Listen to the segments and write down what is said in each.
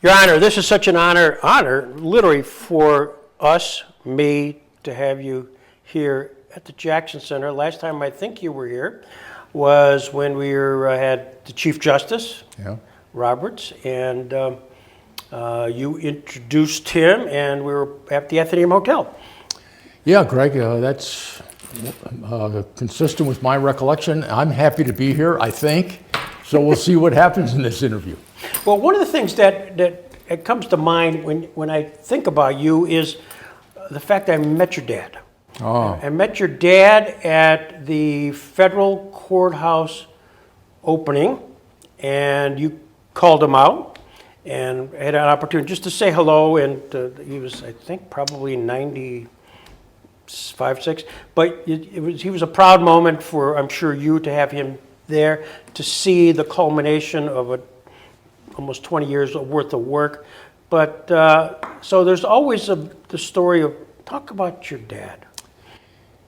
Your Honor, this is such an honor literally for us, me, to have you here at the Jackson Center. Last time I think you were here was when we had the Chief Justice, Roberts, and you introduced him, and we were at the Athenaeum Hotel. Yeah, Greg, that's consistent with my recollection. I'm happy to be here, I think. So we'll see what happens in this interview. Well, one of the things that comes to mind when I think about you is the fact that I met your dad. Oh. I met your dad at the federal courthouse opening, and you called him out and had an opportunity just to say hello. And he was, I think, probably 95, 6. But he was a proud moment for, I'm sure, you to have him there to see the culmination of almost 20 years worth of work. But so there's always the story of, talk about your dad.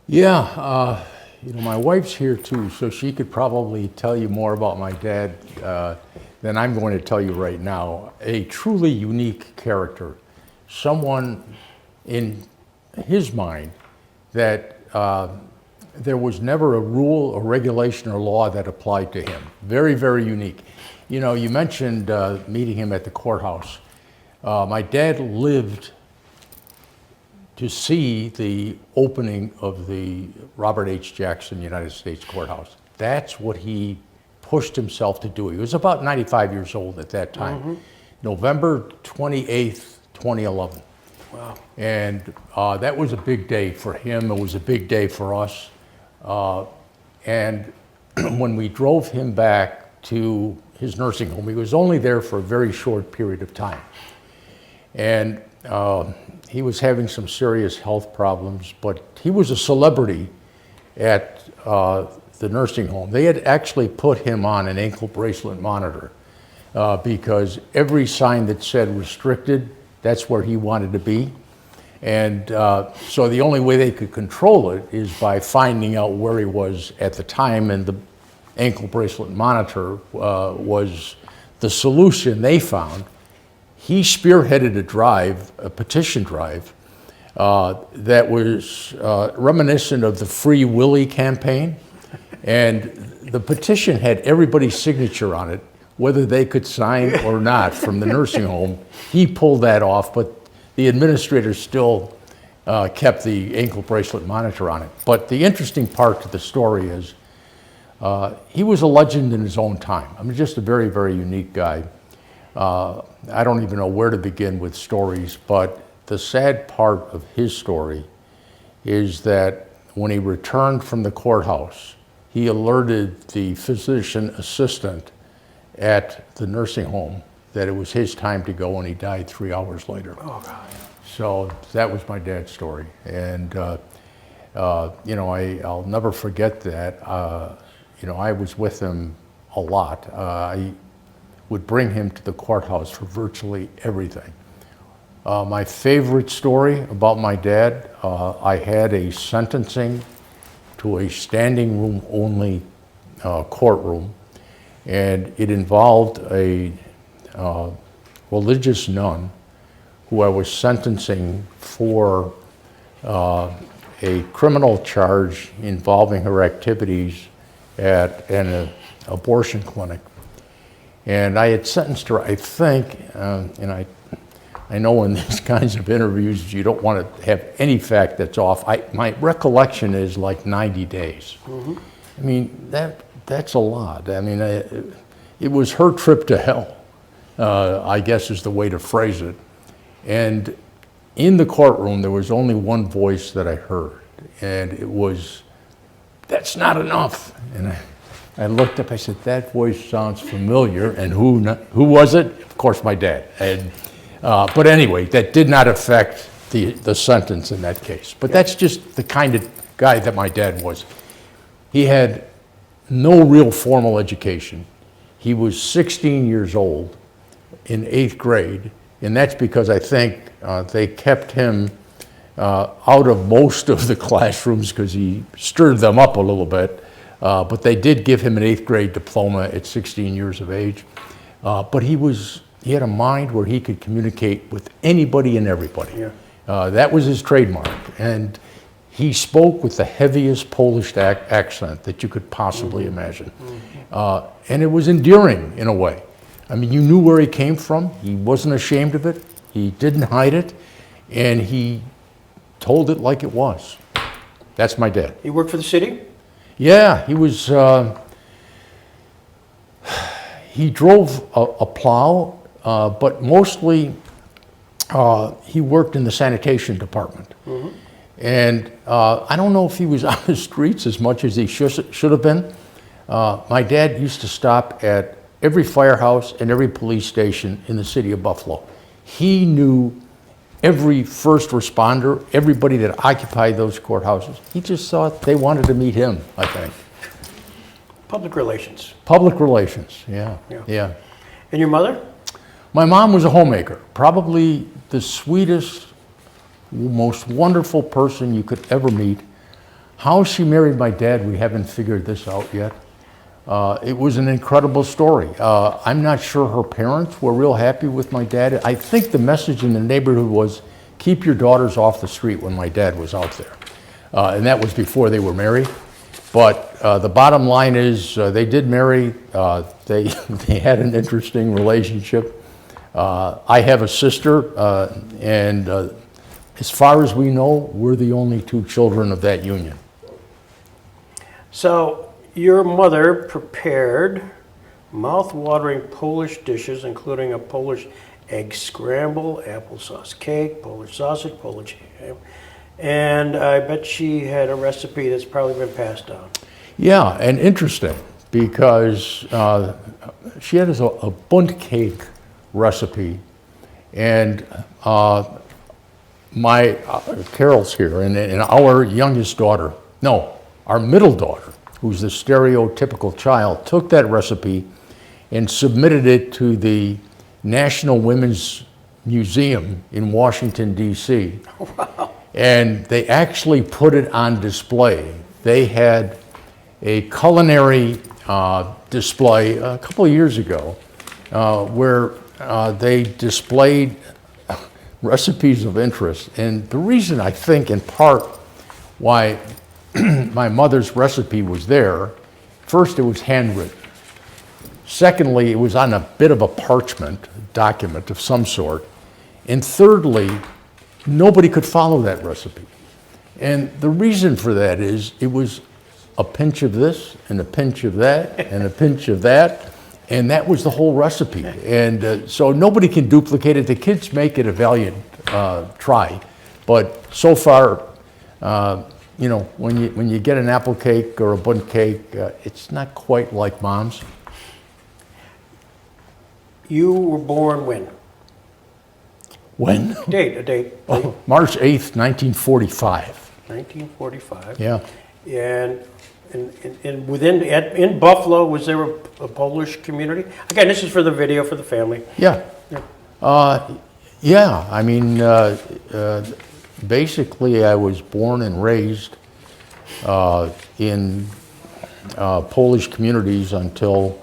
Yeah, my wife's here too, so she could probably tell you more about my dad than I'm going to tell you right now. A truly unique character, someone in his mind that there was never a rule or regulation or law that applied to him. Very, very unique. You know, you mentioned meeting him at the courthouse. My dad lived to see the opening of the Robert H. Jackson United States Courthouse. That's what he pushed himself to do. He was about 95 years old at that time. Mm-hmm. November 28th, 2011. Wow. And that was a big day for him. It was a big day for us. And when we drove him back to his nursing home, he was only there for a very short period of time. And he was having some serious health problems, but he was a celebrity at the nursing home. They had actually put him on an ankle bracelet monitor because every sign that said restricted, that's where he wanted to be. And so the only way they could control it is by finding out where he was at the time, and the ankle bracelet monitor was the solution they found. He spearheaded a petition drive that was reminiscent of the Free Willy campaign. And the petition had everybody's signature on it, whether they could sign or not from the nursing home. He pulled that off, but the administrator still kept the ankle bracelet monitor on it. But the interesting part to the story is he was a legend in his own time. I mean, just a very, very unique guy. I don't even know where to begin with stories, but the sad part of his story is that when he returned from the courthouse, he alerted the physician assistant at the nursing home that it was his time to go, and he died 3 hours later. Oh, God. So that was my dad's story. And, I'll never forget that. I was with him a lot. I would bring him to the courthouse for virtually everything. My favorite story about my dad, I had a sentencing to a standing room only courtroom, and it involved a religious nun who I was sentencing for a criminal charge involving her activities at an abortion clinic. And I had sentenced her, I think, and I know in these kinds of interviews you don't want to have any fact that's off. My recollection is like 90 days. Mm-hmm. I mean, that's a lot. I mean, it was her trip to hell, I guess is the way to phrase it. And in the courtroom, there was only one voice that I heard, and it was, "That's not enough." And I looked up, I said, "That voice sounds familiar." And who was it? Of course, my dad. And but anyway, that did not affect the sentence in that case. But that's just the kind of guy that my dad was. He had no real formal education. He was 16 years old in 8th grade, and that's because I think they kept him out of most of the classrooms because he stirred them up a little bit. But they did give him an 8th grade diploma at 16 years of age. But he was he had a mind where he could communicate with anybody and everybody. Yeah. That was his trademark. And he spoke with the heaviest Polish accent that you could possibly imagine. And it was endearing in a way. I mean, you knew where he came from. He wasn't ashamed of it. He didn't hide it. And he told it like it was. That's my dad. You worked for the city? Yeah, he was, he drove a plow, but mostly he worked in the sanitation department. And I don't know if he was on the streets as much as he should have been. My dad used to stop at every firehouse and every police station in the city of Buffalo. He knew every first responder, everybody that occupied those courthouses. He just thought they wanted to meet him, I think. Public relations. Public relations, yeah. And your mother? My mom was a homemaker, probably the sweetest, most wonderful person you could ever meet. How she married my dad, we haven't figured this out yet. It was an incredible story. I'm not sure her parents were real happy with my dad. I think the message in the neighborhood was, keep your daughters off the street when my dad was out there. And that was before they were married. But the bottom line is they did marry. They had an interesting relationship. I have a sister, and as far as we know, we're the only two children of that union. So your mother prepared mouth-watering Polish dishes, including a Polish egg scramble, applesauce cake, Polish sausage, Polish ham, and I bet she had a recipe that's probably been passed down. Yeah, and interesting, because she had a bunt cake recipe, and Carol's here, and our youngest daughter, no, our middle daughter, who's the stereotypical child, took that recipe and submitted it to the National Women's Museum in Washington, D.C. Wow. And they actually put it on display. They had a culinary display a couple of years ago where they displayed recipes of interest. And the reason, I think, in part, why my mother's recipe was there, first, it was handwritten. Secondly, it was on a bit of a parchment document of some sort. And thirdly, nobody could follow that recipe. And the reason for that is it was a pinch of this and a pinch of that and a pinch of that, and that was the whole recipe. And so nobody can duplicate it. The kids make it a valiant try, but so far, you know, when you get an apple cake or a bunt cake, it's not quite like mom's. You were born when? When? A date. Oh, March 8th, 1945. 1945. Yeah. And in Buffalo, was there a Polish community? Again, this is for the video for the family. Yeah. Yeah. I mean, basically, I was born and raised in Polish communities until,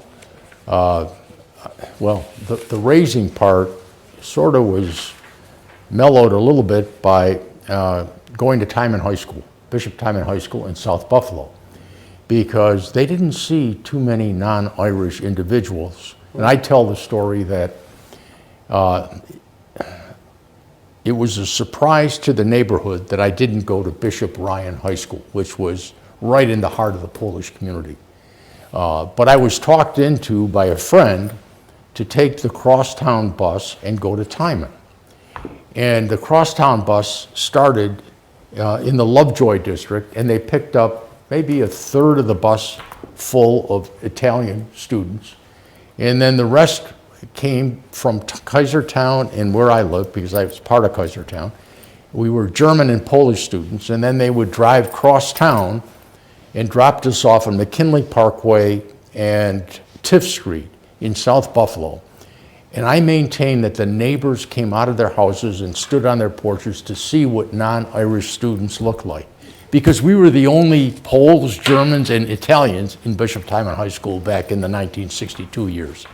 well, the raising part sort of was mellowed a little bit by going to Timon High School, Bishop Timon High School in South Buffalo, because they didn't see too many non-Irish individuals. And I tell the story that it was a surprise to the neighborhood that I didn't go to Bishop Ryan High School, which was right in the heart of the Polish community. But I was talked into by a friend to take the crosstown bus and go to Timon. And the crosstown bus started in the Lovejoy district, and they picked up maybe a third of the bus full of Italian students. And then the rest came from Kaisertown and where I lived, because I was part of Kaisertown. We were German and Polish students, and then they would drive cross town and dropped us off on McKinley Parkway and Tiff Street in South Buffalo. And I maintain that the neighbors came out of their houses and stood on their porches to see what non-Irish students looked like. Because we were the only Poles, Germans, and Italians in Bishop Timon High School back in the 1962 years.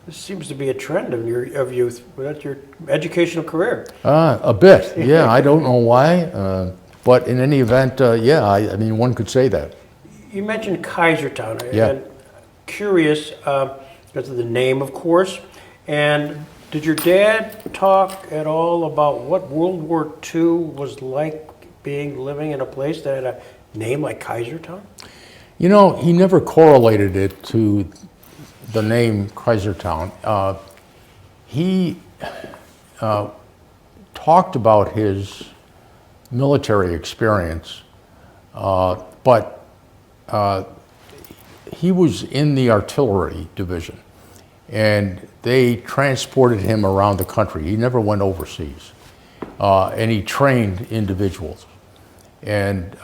This seems to be a trend of youth. That's your educational career. A bit, yeah. I don't know why, but in any event, yeah. I mean, one could say that. You mentioned Kaisertown. Yeah. And curious, because of the name, of course. And did your dad talk at all about what World War II was like living in a place that had a name like Kaisertown? You know, he never correlated it to the name Kaisertown. He talked about his military experience, but he was in the artillery division, and they transported him around the country. He never went overseas, and he trained individuals, and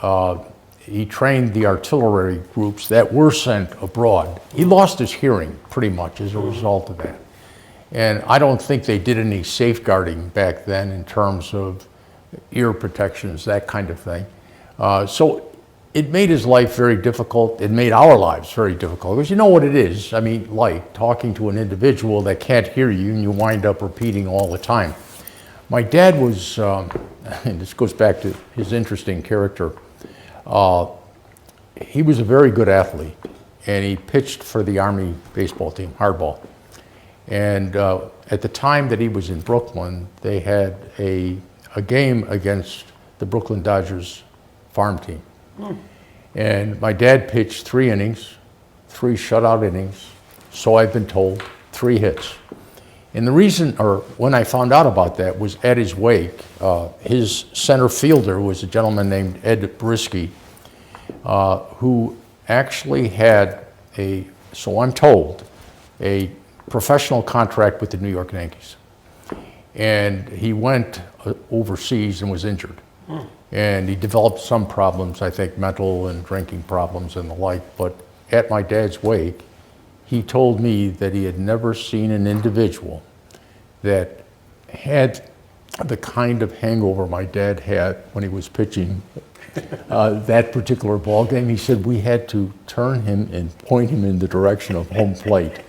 he trained the artillery groups that were sent abroad. He lost his hearing pretty much as a result of that. And I don't think they did any safeguarding back then in terms of ear protections, that kind of thing. So it made his life very difficult. It made our lives very difficult. Because you know what it is. I mean, like talking to an individual that can't hear you and you wind up repeating all the time. My dad was, and this goes back to his interesting character, he was a very good athlete, and he pitched for the Army baseball team, hardball. And at the time that he was in Brooklyn, they had a game against the Brooklyn Dodgers farm team. And my dad pitched 3 innings, 3 shutout innings, so I've been told, 3 hits. And the reason, or when I found out about that, was at his wake. His center fielder was a gentleman named Ed Brisky, who actually had so I'm told, a professional contract with the New York Yankees. And he went overseas and was injured. And he developed some problems, I think mental and drinking problems and the like. But at my dad's wake, he told me that he had never seen an individual that had the kind of hangover my dad had when he was pitching that particular ball game. He said we had to turn him and point him in the direction of home plate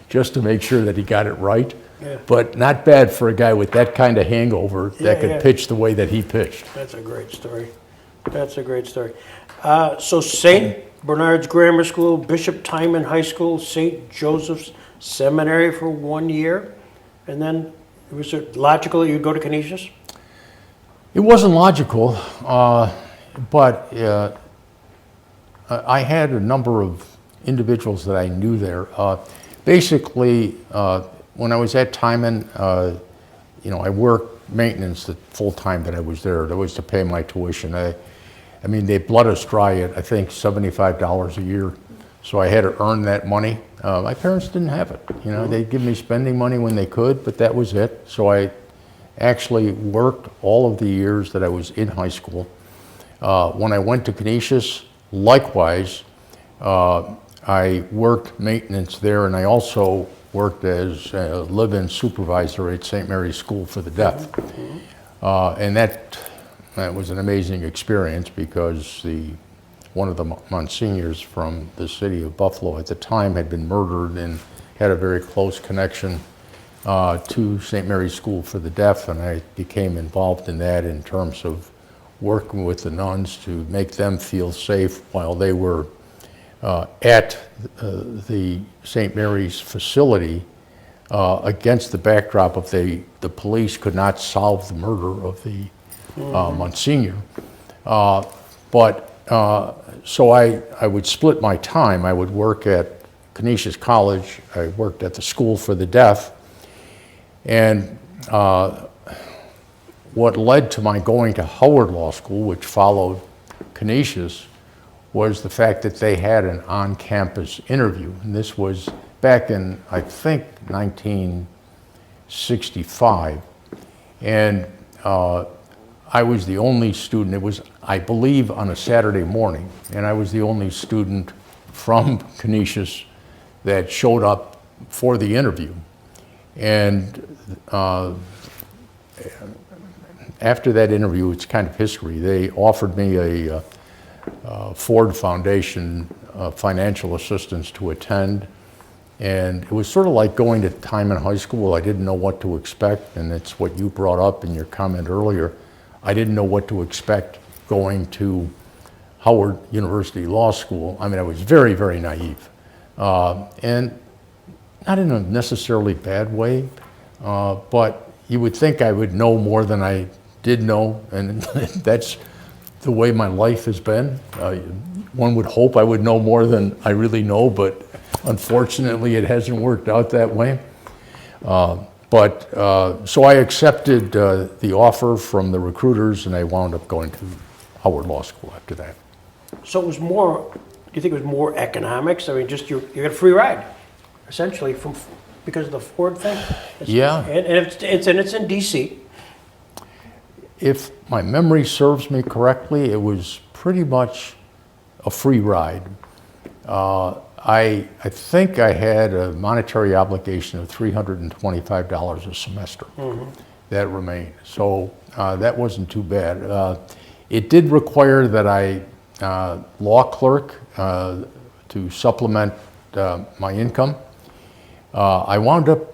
just to make sure that he got it right. Yeah. But not bad for a guy with that kind of hangover that could pitch the way that he pitched. That's a great story. That's a great story. So St. Bernard's Grammar School, Bishop Timon High School, St. Joseph's Seminary for 1 year, and then was it logical that you'd go to Canisius? It wasn't logical, but I had a number of individuals that I knew there. Basically, when I was at Timon, I worked maintenance the full time that I was there. That was to pay my tuition. I mean, they bled us dry at, I think, $75 a year. So I had to earn that money. My parents didn't have it. They'd give me spending money when they could, but that was it. So I actually worked all of the years that I was in high school. When I went to Canisius, likewise, I worked maintenance there, and I also worked as a live-in supervisor at St. Mary's School for the Deaf. And that was an amazing experience because one of the monsignors from the city of Buffalo at the time had been murdered and had a very close connection to St. Mary's School for the Deaf, and I became involved in that in terms of working with the nuns to make them feel safe while they were at the St. Mary's facility against the backdrop of the police could not solve the murder of the Monsignor. So I would split my time. I would work at Canisius College. I worked at the School for the Deaf. And what led to my going to Howard Law School, which followed Canisius, was the fact that they had an on-campus interview. And this was back in, I think, 1965. And I was the only student. It was, I believe, on a Saturday morning, and I was the only student from Canisius that showed up for the interview. And after that interview, it's kind of history. They offered me a Ford Foundation financial assistance to attend, And it was sort of like going to time in high school. I didn't know what to expect, and it's what you brought up in your comment earlier. I didn't know what to expect going to Howard University Law School. I mean, I was very, very naive. And not in a necessarily bad way, but you would think I would know more than I did know, and that's the way my life has been. One would hope I would know more than I really know, but unfortunately it hasn't worked out that way. So I accepted the offer from the recruiters, and I wound up going to Howard Law School after that. So it was more, do you think it was more economics? I mean, just you got a free ride, essentially, because of the Ford thing? Yeah. And it's in D.C. If my memory serves me correctly, it was pretty much a free ride. I think I had a monetary obligation of $325 a semester that remained. So that wasn't too bad. It did require that I law clerk to supplement my income. I wound up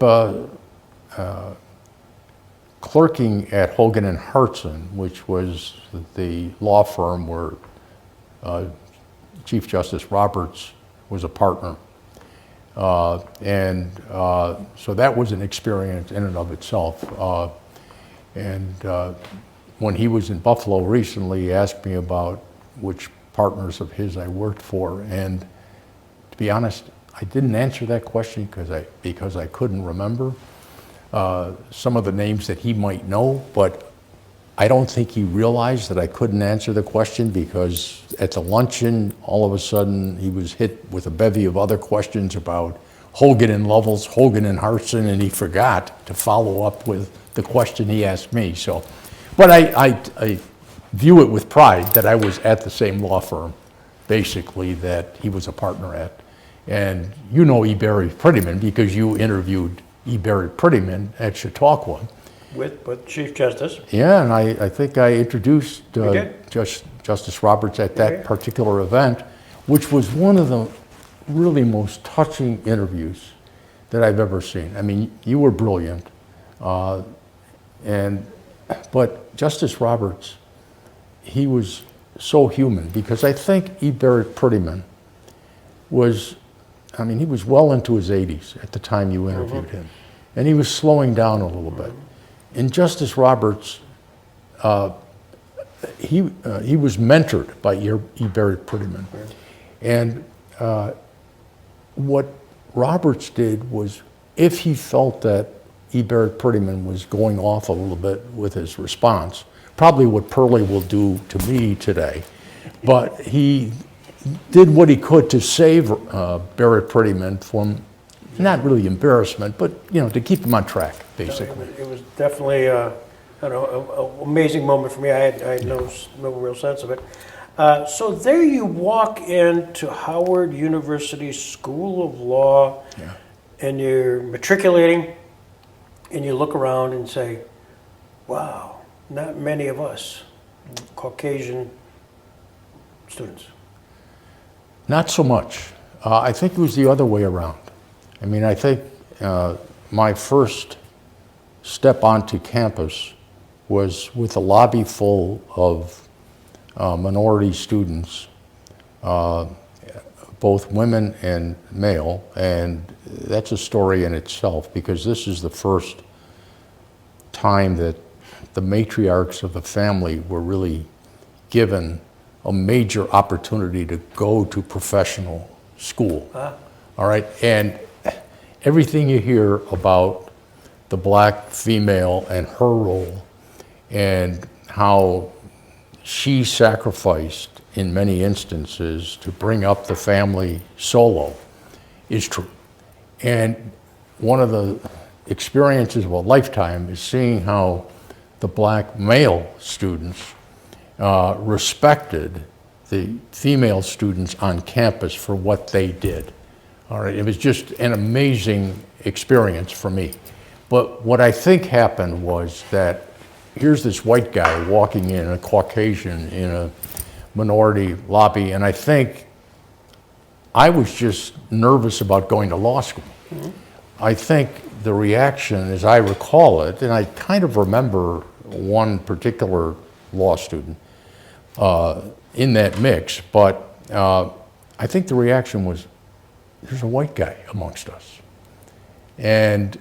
clerking at Hogan and Hartson, which was the law firm where Chief Justice Roberts was a partner. So that was an experience in and of itself. When he was in Buffalo recently, he asked me about which partners of his I worked for, and to be honest, I didn't answer that question because I couldn't remember some of the names that he might know, but I don't think he realized that I couldn't answer the question, because at the luncheon, all of a sudden, he was hit with a bevy of other questions about Hogan and Lovells, Hogan and Hartson, and he forgot to follow up with the question he asked me. So, but I view it with pride that I was at the same law firm, basically, that he was a partner at. And you know E. Barry Prettyman because you interviewed E. Barry Prettyman at Chautauqua. With Chief Justice. Yeah, and I think I introduced Justice Roberts at that particular event, which was one of the really most touching interviews that I've ever seen. I mean, you were brilliant, but Justice Roberts, he was so human, because I think E. Barry Prettyman was, I mean, he was well into his 80s at the time you interviewed him, and he was slowing down a little bit. And Justice Roberts, he was mentored by E. Barry Prettyman. And what Roberts did was, if he felt that E. Barry Prettyman was going off a little bit with his response, probably what Pearlie will do to me today, but he did what he could to save Barry Prettyman from not really embarrassment, but to keep him on track, basically. It was definitely an amazing moment for me. I had no real sense of it. So there you walk into Howard University School of Law, and you're matriculating, and you look around and say, wow, not many of us Caucasian students. Not so much. I think it was the other way around. I mean, I think my first step onto campus was with a lobby full of minority students, both women and male, and that's a story in itself, because this is the first time that the matriarchs of the family were really given a major opportunity to go to professional school. All right, and everything you hear about the black female and her role, and how she sacrificed in many instances to bring up the family solo, is true. And one of the experiences of a lifetime is seeing how the black male students respected the female students on campus for what they did. All right, it was just an amazing experience for me. But what I think happened was that here's this white guy walking in, a Caucasian, in a minority lobby, and I think I was just nervous about going to law school. I think the reaction, as I recall it, and I kind of remember one particular law student in that mix, but I think the reaction was, there's a white guy amongst us. And,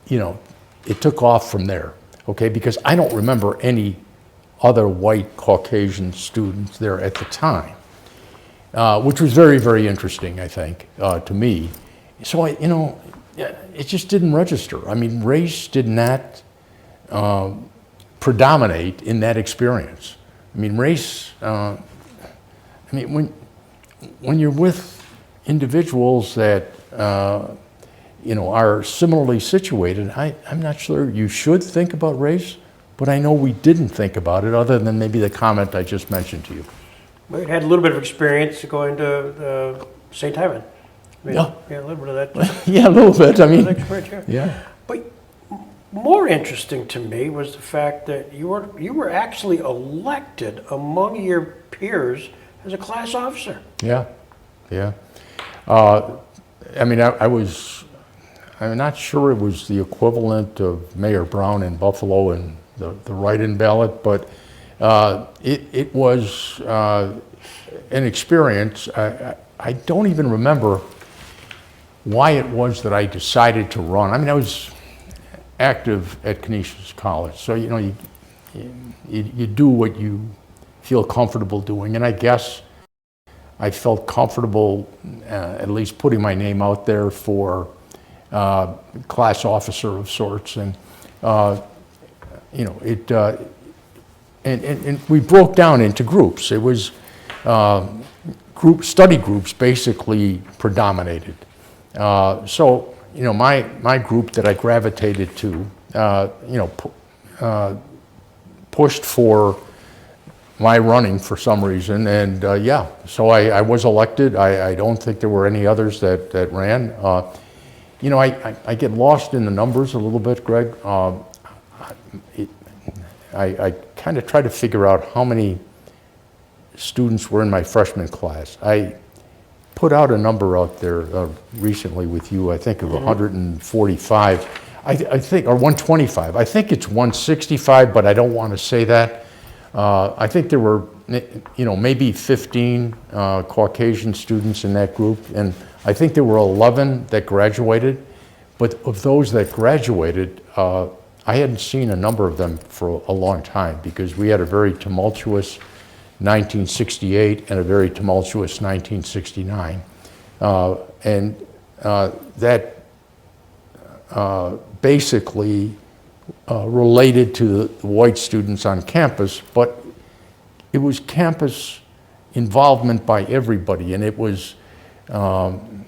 you know, it took off from there, okay? Because I don't remember any other white Caucasian students there at the time, which was very, very interesting, I think, to me. So, you know, it just didn't register. I mean, race did not predominate in that experience. I mean, race, I mean, when you're with individuals that, you know, are similarly situated, I'm not sure you should think about race, but I know we didn't think about it other than maybe the comment I just mentioned to you. We had a little bit of experience going to St. Ivan. I mean, Yeah. Yeah, a little bit of that. Yeah, a little bit, I mean, Experience, yeah. yeah. But more interesting to me was the fact that you were actually elected among your peers as a class officer. Yeah, yeah. I mean, I'm not sure it was the equivalent of Mayor Brown in Buffalo and the write-in ballot, but it was an experience. I don't even remember why it was that I decided to run. I mean, I was active at Canisius College, so you know, you do what you feel comfortable doing, and I guess I felt comfortable at least putting my name out there for class officer of sorts, and you know, and we broke down into groups. It was study groups basically predominated. So you know, my group that I gravitated to, you know, pushed for my running for some reason, and yeah, so I was elected. I don't think there were any others that ran. You know, I get lost in the numbers a little bit, Greg. I kind of try to figure out how many students were in my freshman class. I put out a number out there recently with you, I think of 145, I think, or 125. I think it's 165, but I don't want to say that. I think there were, you know, maybe 15 Caucasian students in that group, and I think there were 11 that graduated. But of those that graduated, I hadn't seen a number of them for a long time because we had a very tumultuous 1968 and a very tumultuous 1969. And that basically related to the white students on campus, but it was campus involvement by everybody, and it was an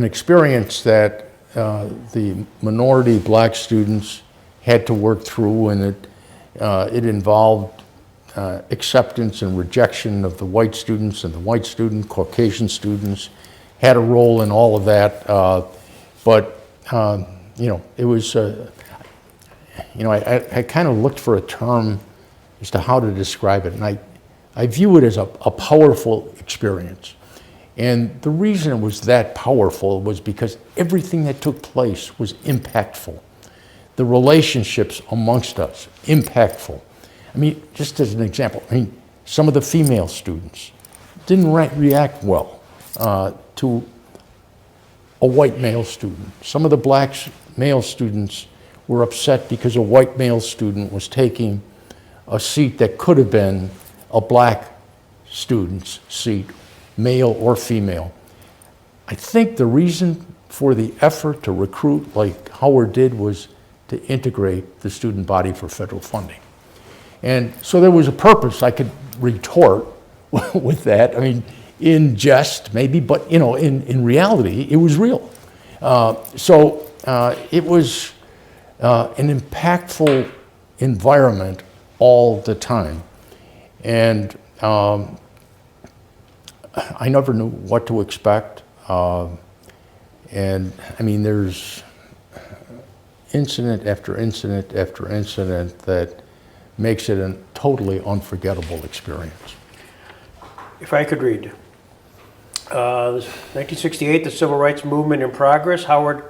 experience that the minority black students had to work through, and it involved acceptance and rejection of the white students, and the white student, Caucasian students had a role in all of that. But you know, it was, you know, I kind of looked for a term as to how to describe it, and I view it as a powerful experience. And the reason it was that powerful was because everything that took place was impactful. The relationships amongst us, impactful. I mean, just as an example, I mean, some of the female students didn't react well to a white male student. Some of the black male students were upset because a white male student was taking a seat that could have been a black student's seat, male or female. I think the reason for the effort to recruit like Howard did was to integrate the student body for federal funding. And so there was a purpose. I could retort with that. I mean, in jest maybe, but you know, in reality, it was real. So it was an impactful environment all the time. And I never knew what to expect. And I mean, there's incident after incident after incident that makes it a totally unforgettable experience. If I could read, 1968, the Civil Rights Movement in progress. Howard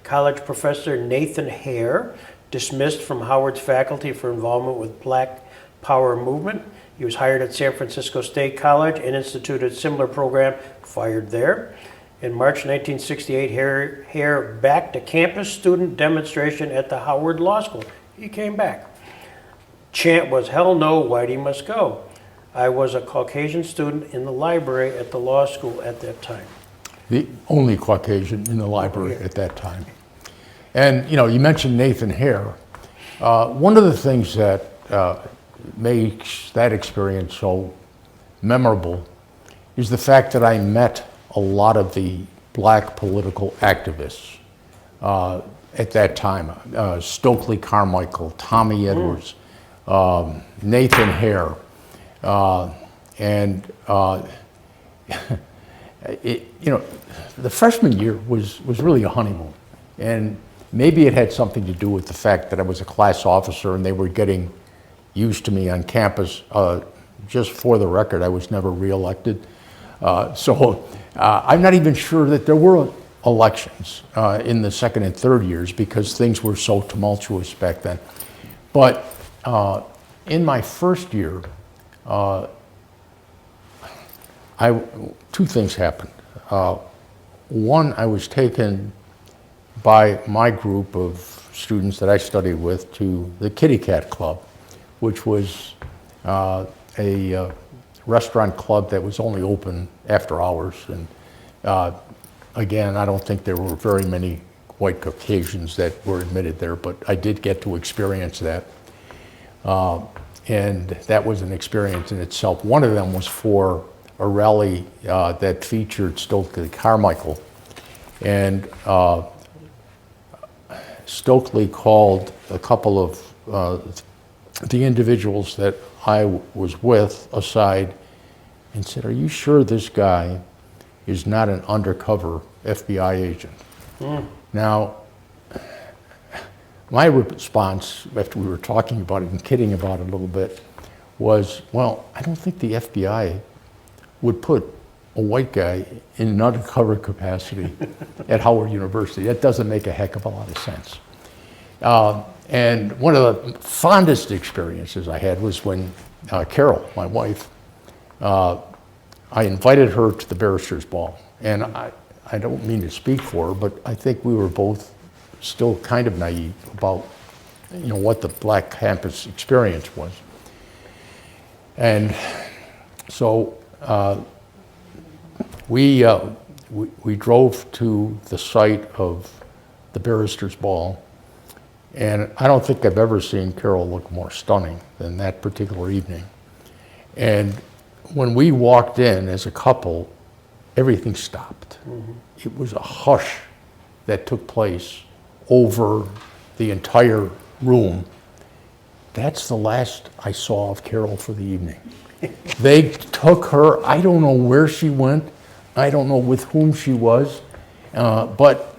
College professor Nathan Hare dismissed from Howard's faculty for involvement with Black Power movement. He was hired at San Francisco State College and instituted a similar program, fired there. In March 1968, Hare backed a campus student demonstration at the Howard Law School. He came back. Chant was, "Hell no, Whitey must go." I was a Caucasian student in the library at the law school at that time. The only Caucasian in the library at that time. And, you know, you mentioned Nathan Hare. One of the things that makes that experience so memorable is the fact that I met a lot of the Black political activists at that time. Stokely Carmichael, Tommy Edwards, Nathan Hare. You know, the freshman year was really a honeymoon. And maybe it had something to do with the fact that I was a class officer and they were getting used to me on campus. Just for the record, I was never reelected. So I'm not even sure that there were elections in the second and third years because things were so tumultuous back then. But in my first year, two things happened. One, I was taken by my group of students that I studied with to the Kitty Cat Club, which was a restaurant club that was only open after hours. And again, I don't think there were very many white Caucasians that were admitted there, but I did get to experience that. And that was an experience in itself. One of them was for a rally that featured Stokely Carmichael. And Stokely called a couple of the individuals that I was with aside and said, "Are you sure this guy is not an undercover FBI agent?" Now, my response, after we were talking about it and kidding about it a little bit, was, well, I don't think the FBI would put a white guy in an undercover capacity at Howard University. That doesn't make a heck of a lot of sense. And one of the fondest experiences I had was when Carol, my wife, I invited her to the Barrister's Ball. And I don't mean to speak for her, but I think we were both still kind of naive about, you know, what the Black campus experience was. And so we drove to the site of the Barrister's Ball, and I don't think I've ever seen Carol look more stunning than that particular evening. And when we walked in as a couple, everything stopped. It was a hush that took place over the entire room. That's the last I saw of Carol for the evening. They took her, I don't know where she went, I don't know with whom she was, but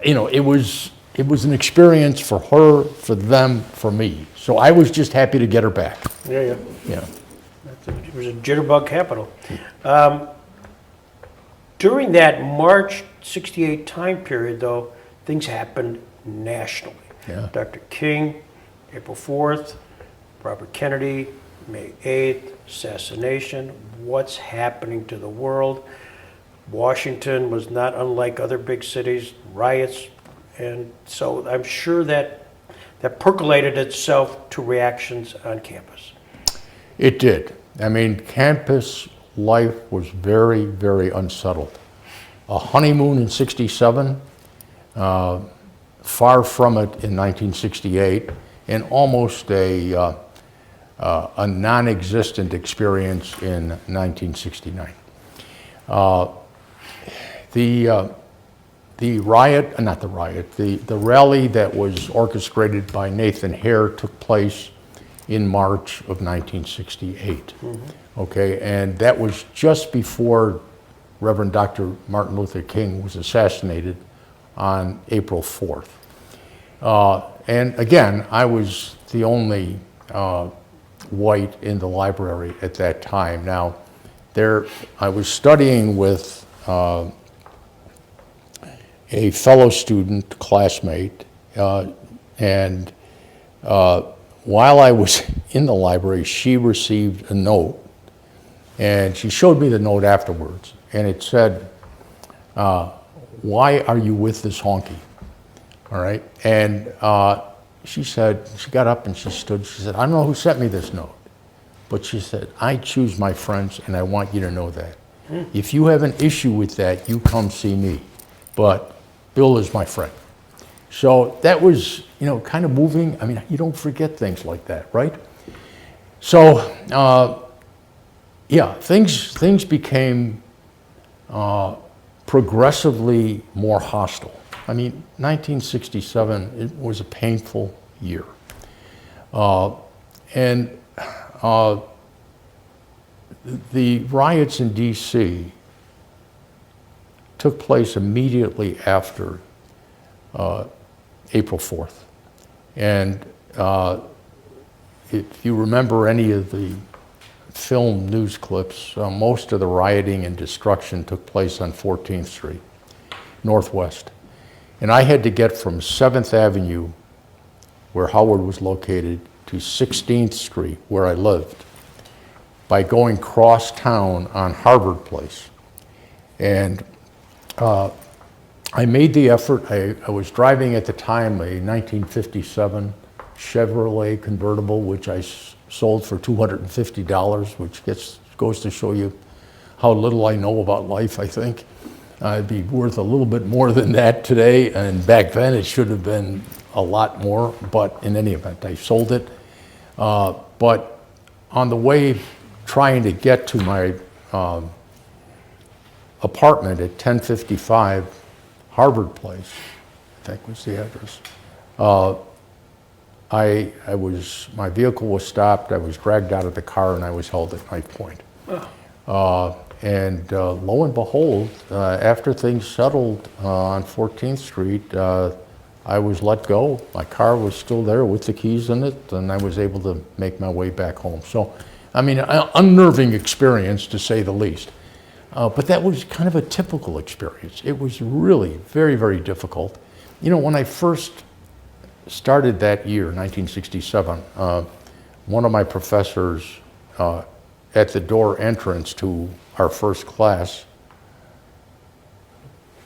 you know, it was an experience for her, for them, for me. So I was just happy to get her back. Yeah. Yeah. It was a jitterbug capital. During that March 68 time period, though, things happened nationally. Yeah. Dr. King, April 4th, Robert Kennedy, May 8th, assassination, what's happening to the world. Washington was not unlike other big cities, riots, and so I'm sure that percolated itself to reactions on campus. It did. I mean, campus life was very, very unsettled. A honeymoon in '67, far from it in 1968, and almost a non-existent experience in 1969. The rally that was orchestrated by Nathan Hare took place in March of 1968. Okay, and that was just before Reverend Dr. Martin Luther King was assassinated on April 4th. And again, I was the only white in the library at that time. Now, I was studying with a fellow student, classmate, and while I was in the library, she received a note, and she showed me the note afterwards, and it said, "Why are you with this honky?" All right, and she said, she got up and she stood, she said, "I don't know who sent me this note, but," she said, "I choose my friends, and I want you to know that. If you have an issue with that, you come see me, but Bill is my friend." So that was, kind of moving. I mean, you don't forget things like that, right? So, yeah, things became progressively more hostile. I mean, 1967, it was a painful year. And the riots in D.C. took place immediately after April 4th. And if you remember any of the film news clips, most of the rioting and destruction took place on 14th Street, Northwest. And I had to get from 7th Avenue, where Howard was located, to 16th Street, where I lived, by going cross town on Harvard Place. And I made the effort. I was driving at the time a 1957 Chevrolet convertible, which I sold for $250, which goes to show you how little I know about life, I think. It'd be worth a little bit more than that today, and back then it should have been a lot more, but in any event, I sold it. But on the way trying to get to my apartment at 1055 Harvard Place, I think was the address, my vehicle was stopped, I was dragged out of the car, and I was held at knife point. And lo and behold, after things settled on 14th Street, I was let go. My car was still there with the keys in it, and I was able to make my way back home. So, I mean, an unnerving experience, to say the least. But that was kind of a typical experience. It was really very, very difficult. When I first started that year, 1967, one of my professors at the door entrance to our first class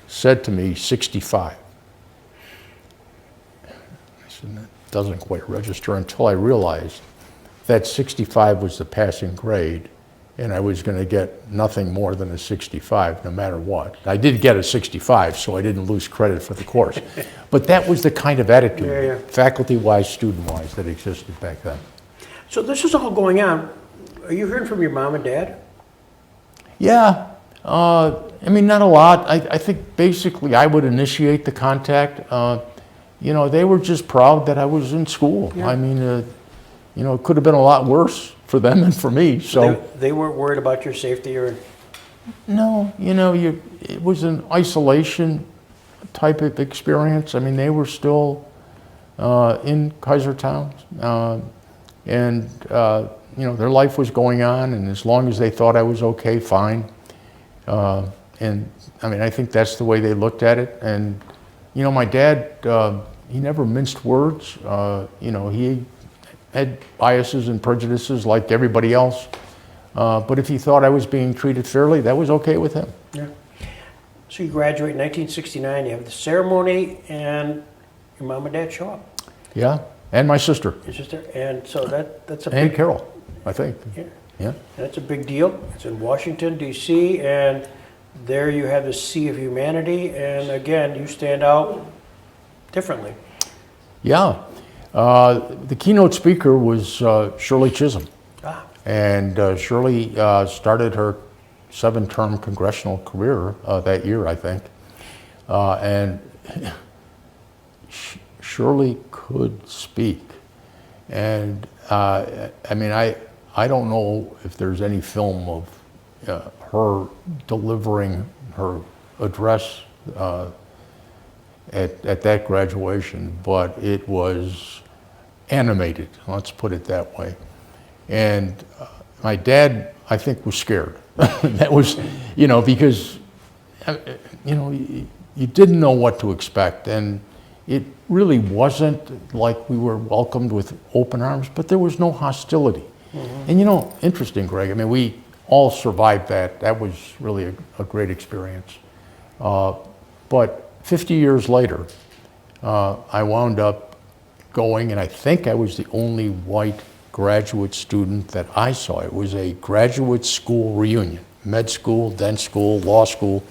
said to me, 65. I said, that doesn't quite register, until I realized that 65 was the passing grade, and I was going to get nothing more than a 65 no matter what. I did get a 65, so I didn't lose credit for the course. But that was the kind of attitude, faculty-wise, student-wise, that existed back then. So this is all going on. Are you hearing from your mom and dad? Yeah. I mean, not a lot. I think basically I would initiate the contact. They were just proud that I was in school. Yeah. I mean, it could have been a lot worse for them and for me. So they weren't worried about your safety, or? No, it was an isolation type of experience. I mean, they were still in Kaisertown, and their life was going on, and as long as they thought I was okay, fine. And I mean, I think that's the way they looked at it. And my dad, he never minced words. He had biases and prejudices like everybody else. But if he thought I was being treated fairly, that was okay with him. Yeah. So you graduate in 1969, you have the ceremony, and your mom and dad show up. Yeah, and my sister. Your sister, and so that's a big... And Carol, I think. Yeah. That's a big deal. It's in Washington, D.C., and there you have the Sea of Humanity, and again, you stand out differently. Yeah. The keynote speaker was Shirley Chisholm. And Shirley started her 7-term congressional career that year, I think. And Shirley could speak. And I mean, I don't know if there's any film of her delivering her address at that graduation, but it was animated, let's put it that way. And my dad, I think, was scared. That was, because you know, you didn't know what to expect, and it really wasn't like we were welcomed with open arms, but there was no hostility. And you know, interesting, Greg, I mean, we all survived that. That was really a great experience. But 50 years later, I wound up going, and I think I was the only white graduate student that I saw. It was a graduate school reunion, med school, dent school, law school,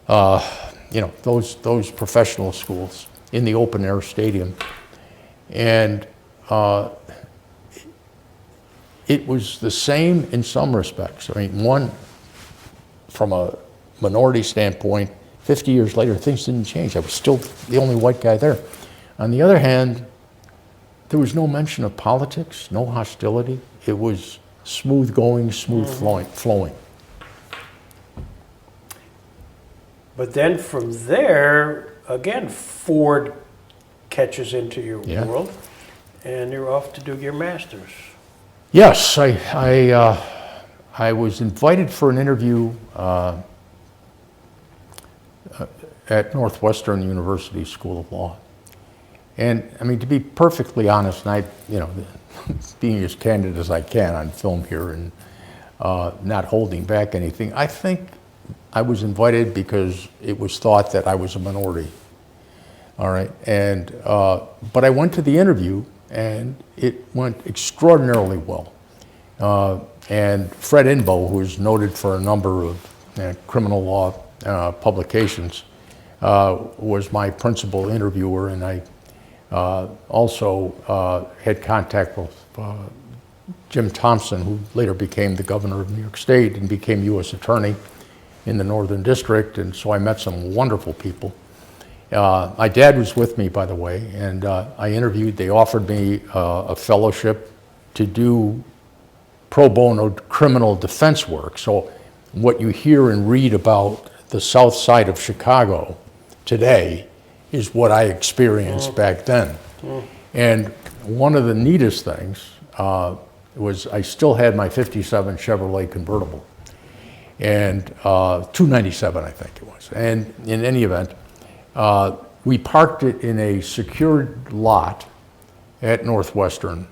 you know, those professional schools in the open air stadium. And it was the same in some respects. I mean, one, from a minority standpoint, 50 years later, things didn't change. I was still the only white guy there. On the other hand, there was no mention of politics, no hostility. It was smooth going, smooth flowing. But then from there, again, Ford catches into your world, and you're off to do your master's. Yes, I was invited for an interview at Northwestern University School of Law. And I mean, to be perfectly honest, and you know, being as candid as I can on film here and not holding back anything, I think I was invited because it was thought that I was a minority. All right, and but I went to the interview and it went extraordinarily well. And Fred Inbo, who is noted for a number of criminal law publications, was my principal interviewer, and I also had contact with Jim Thompson, who later became the governor of New York State and became U.S. Attorney in the Northern District, and so I met some wonderful people. My dad was with me, by the way, and I interviewed. They offered me a fellowship to do pro bono criminal defense work. So what you hear and read about the South Side of Chicago today is what I experienced back then. And one of the neatest things was I still had my '57 Chevrolet convertible, and 297, I think it was. And in any event, we parked it in a secured lot at Northwestern.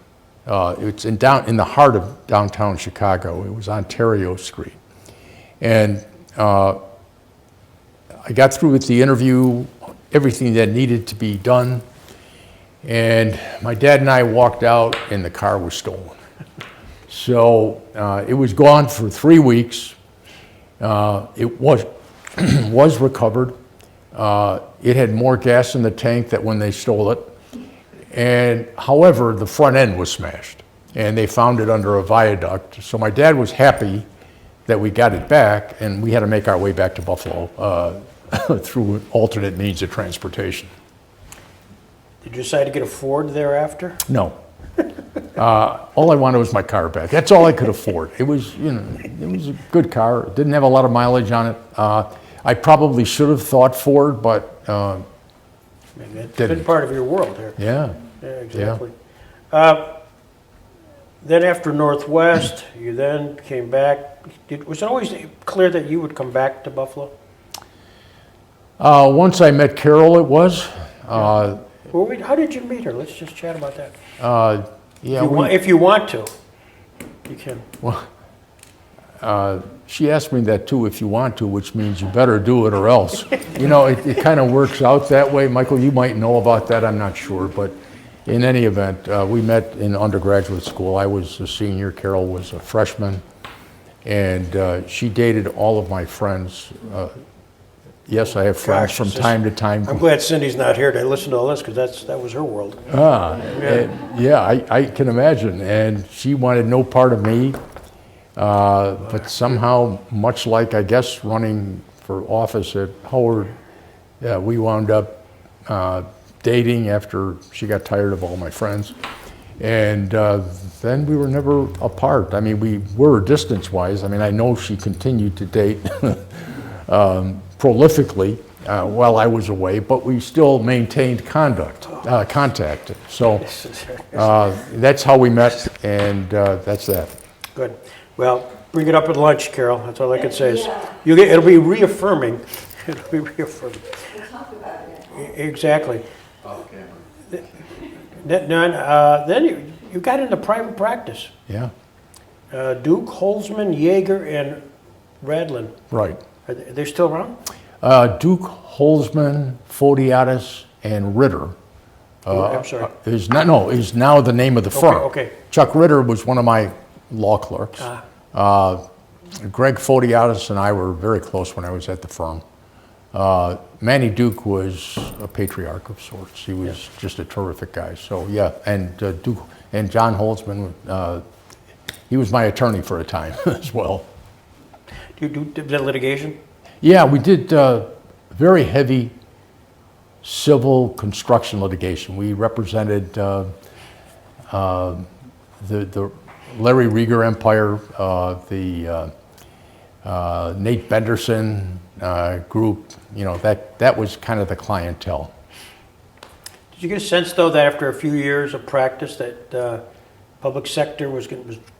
It's in the heart of downtown Chicago. It was Ontario Street. And I got through with the interview, everything that needed to be done, and my dad and I walked out and the car was stolen. So it was gone for 3 weeks. It was recovered. It had more gas in the tank than when they stole it. And however, the front end was smashed and they found it under a viaduct. So my dad was happy that we got it back, and we had to make our way back to Buffalo through alternate means of transportation. Did you decide to get a Ford thereafter? No. All I wanted was my car back. That's all I could afford. It was, you know, it was a good car. It didn't have a lot of mileage on it. I probably should have thought Ford, but It's been part of your world here. yeah. Yeah, exactly. Then after Northwest, you then came back. Was it always clear that you would come back to Buffalo? Once I met Carol, it was. How did you meet her? Let's just chat about that. Yeah, If you want to, you can. Well, she asked me that too, if you want to, which means you better do it or else. You know, it kind of works out that way. Michael, you might know about that, I'm not sure. But in any event, we met in undergraduate school. I was a senior, Carol was a freshman. And she dated all of my friends. Yes, I have friends from time to time. I'm glad Cindy's not here to listen to all this, because that was her world. I can imagine. And she wanted no part of me. But somehow, much like, I guess, running for office at Howard, we wound up dating after she got tired of all my friends. And then we were never apart. I mean, we were distance-wise. I mean, I know she continued to date prolifically while I was away, but we still maintained contact. So that's how we met, and that's that. Good. Well, Bring it up at lunch, Carol. That's all I can say is, Yeah. it'll be reaffirming. It'll be reaffirming. We'll talk about it. Exactly. Then you got into private practice. Yeah, Duke, Holzman, Yeager, and Radlin. right. Are they still around? Duke, Holzman, Fodiatis, and Ritter. I'm sorry. Is now the name of the firm. Okay. Chuck Ritter was one of my law clerks. Greg Fodiatis and I were very close when I was at the firm. Manny Duke was a patriarch of sorts. He was just a terrific guy. So yeah, and Duke and John Holzman, he was my attorney for a time as well. Do you do that litigation? Yeah, we did very heavy civil construction litigation. We represented the Larry Rieger empire, the Nate Benderson group. You know, that was kind of the clientele. Did you get a sense, though, that after a few years of practice that public sector was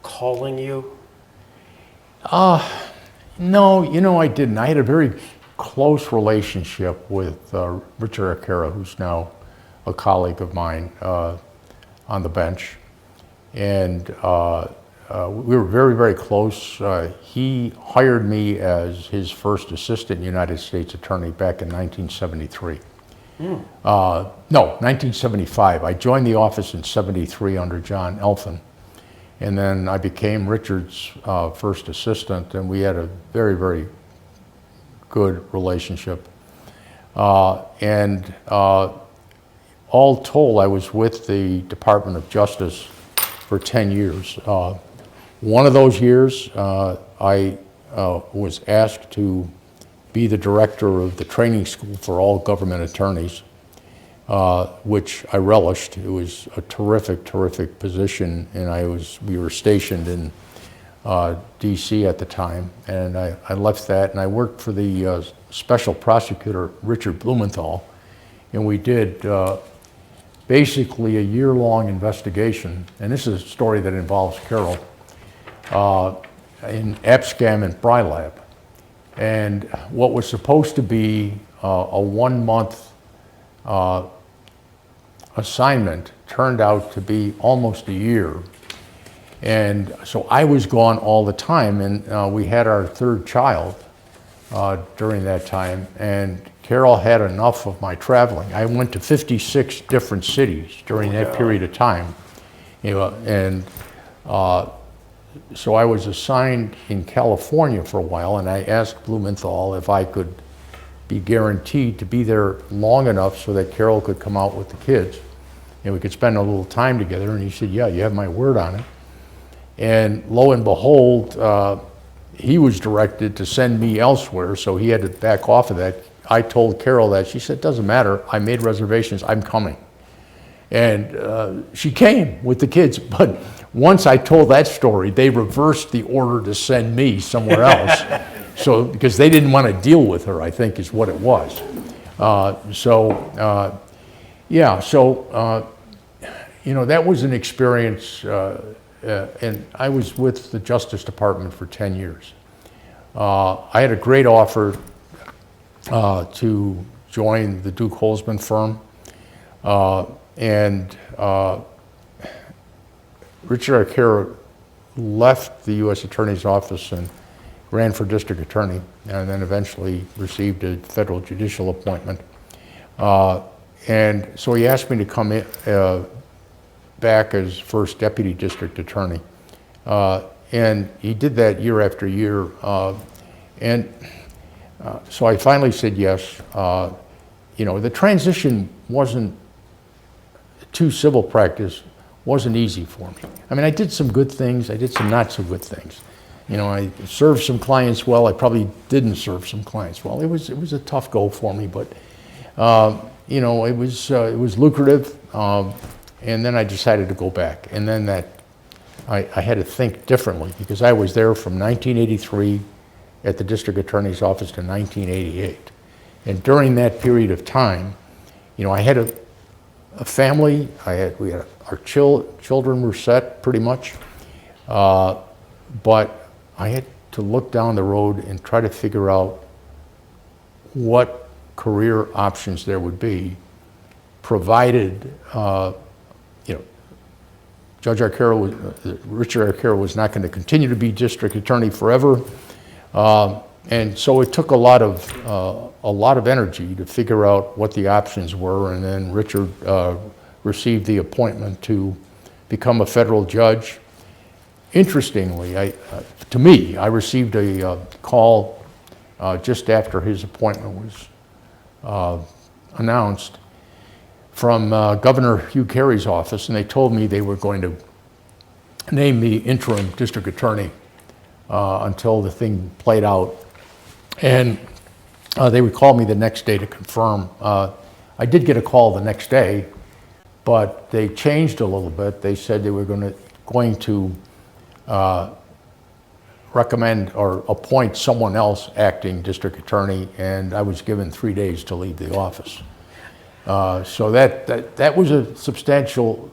calling you? No, you know, I didn't. I had a very close relationship with Richard Arcara, who's now a colleague of mine on the bench. And we were very, very close. He hired me as his first assistant United States attorney back in 1973. No, 1975. I joined the office in 73 under John Elfin. And then I became Richard's first assistant, and we had a very, very good relationship. All told, I was with the Department of Justice for 10 years. One of those years, I was asked to be the director of the training school for all government attorneys, which I relished. It was a terrific, terrific position, and we were stationed in DC at the time, and I left that, and I worked for the special prosecutor, Richard Blumenthal, and we did basically a year-long investigation, and this is a story that involves Carol, in Abscam and Brylab. And what was supposed to be a one-month assignment turned out to be almost a year. And so I was gone all the time, and we had our third child during that time, and Carol had enough of my traveling. I went to 56 different cities during that period of time. You know, and so I was assigned in California for a while, and I asked Blumenthal if I could be guaranteed to be there long enough so that Carol could come out with the kids and we could spend a little time together. And he said, yeah, you have my word on it. And lo and behold, he was directed to send me elsewhere, so he had to back off of that. I told Carol that. She said, doesn't matter, I made reservations, I'm coming. And she came with the kids, but once I told that story, they reversed the order to send me somewhere else. So, because they didn't want to deal with her, I think is what it was. You know, that was an experience, and I was with the Justice Department for 10 years. I had a great offer to join the Duke Holzman firm, and Richard Arcara left the U.S. Attorney's Office and ran for district attorney, and then eventually received a federal judicial appointment. And so he asked me to come in, back as first deputy district attorney. And he did that year after year. So I finally said yes. You know, the transition to civil practice wasn't easy for me. I mean, I did some good things, I did some not so good things. You know, I served some clients well, I probably didn't serve some clients well. It was a tough go for me, but you know, it was lucrative, and then I decided to go back. And then I had to think differently, because I was there from 1983 at the district attorney's office to 1988. And during that period of time, you know, I had a family. Our children were set pretty much, but I had to look down the road and try to figure out what career options there would be, provided, Judge Arcaro Richard Arcaro was not going to continue to be district attorney forever. And so it took a lot of energy to figure out what the options were, and then Richard received the appointment to become a federal judge. Interestingly, to me, I received a call just after his appointment was announced from Governor Hugh Carey's office, and they told me they were going to name me interim district attorney until the thing played out. And they would call me the next day to confirm. I did get a call the next day, but they changed a little bit. They said they were going to recommend or appoint someone else acting district attorney, and I was given 3 days to leave the office. So that was a substantial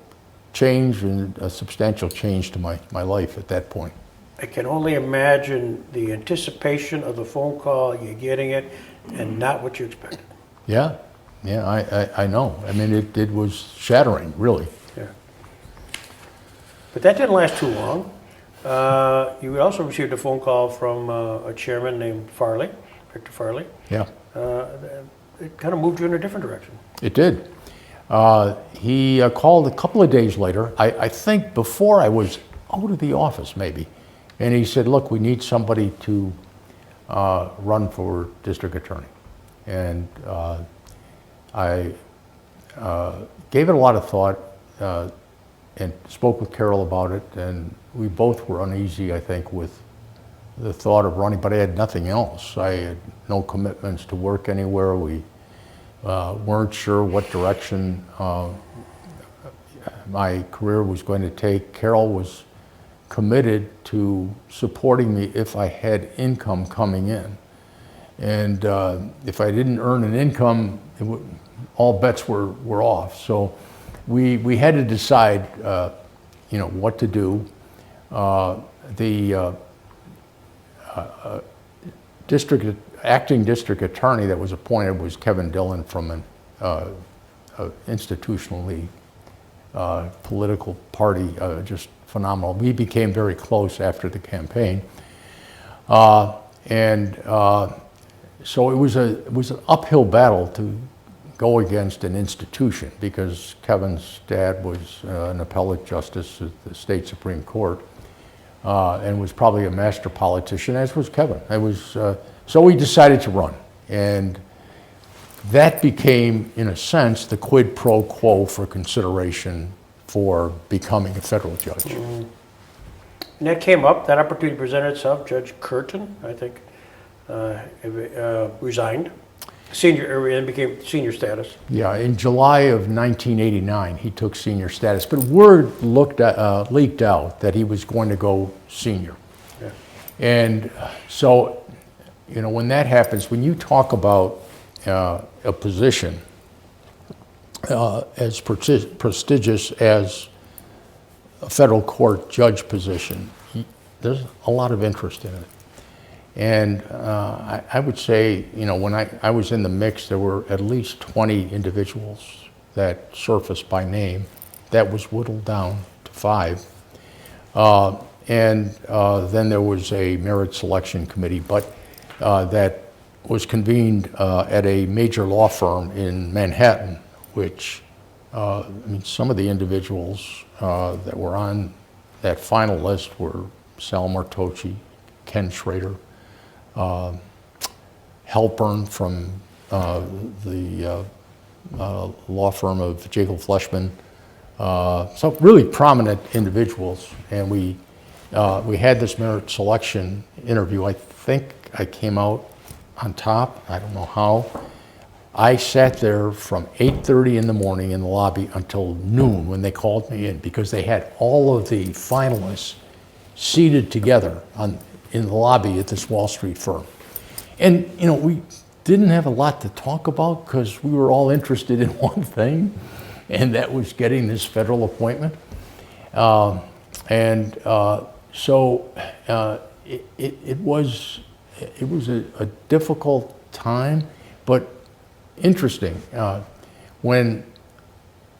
change, and a substantial change to my life at that point. I can only imagine the anticipation of the phone call, you getting it, and not what you expected. Yeah, I know. I mean, it was shattering, really. Yeah. But that didn't last too long. You also received a phone call from a chairman named Farley, Victor Farley. Yeah. It kind of moved you in a different direction. It did. He called a couple of days later, I think before I was out of the office maybe, and he said, look, we need somebody to run for district attorney. And I gave it a lot of thought and spoke with Carol about it, and we both were uneasy, I think, with the thought of running, but I had nothing else. I had no commitments to work anywhere. We weren't sure what direction my career was going to take. Carol was committed to supporting me if I had income coming in. And if I didn't earn an income, all bets were off. So we had to decide, what to do. The acting district attorney that was appointed was Kevin Dillon from an institutionally political party, just phenomenal. We became very close after the campaign, and so it was an uphill battle to go against an institution, because Kevin's dad was an appellate justice at the state Supreme Court, and was probably a master politician, as was Kevin. So we decided to run, and that became, in a sense, the quid pro quo for consideration for becoming a federal judge. And that came up, that opportunity presented itself. Judge Curtin, I think, resigned, and became senior status. Yeah, in July of 1989, he took senior status, but word leaked out that he was going to go senior. Yeah. And so, when that happens, when you talk about a position as prestigious as a federal court judge position, there's a lot of interest in it. And I would say, when I was in the mix, there were at least 20 individuals that surfaced by name. That was whittled down to 5. And then there was a merit selection committee, but that was convened at a major law firm in Manhattan, which, some of the individuals that were on that final list were Sal Martocci, Ken Schrader, Halpern from the law firm of Jacob Fleshman. So really prominent individuals, and we had this merit selection interview. I think I came out on top. I don't know how. I sat there from 8:30 in the morning in the lobby until noon when they called me in, because they had all of the finalists seated together in the lobby at this Wall Street firm. And, we didn't have a lot to talk about because we were all interested in one thing, and that was getting this federal appointment. So it was a difficult time, but interesting. When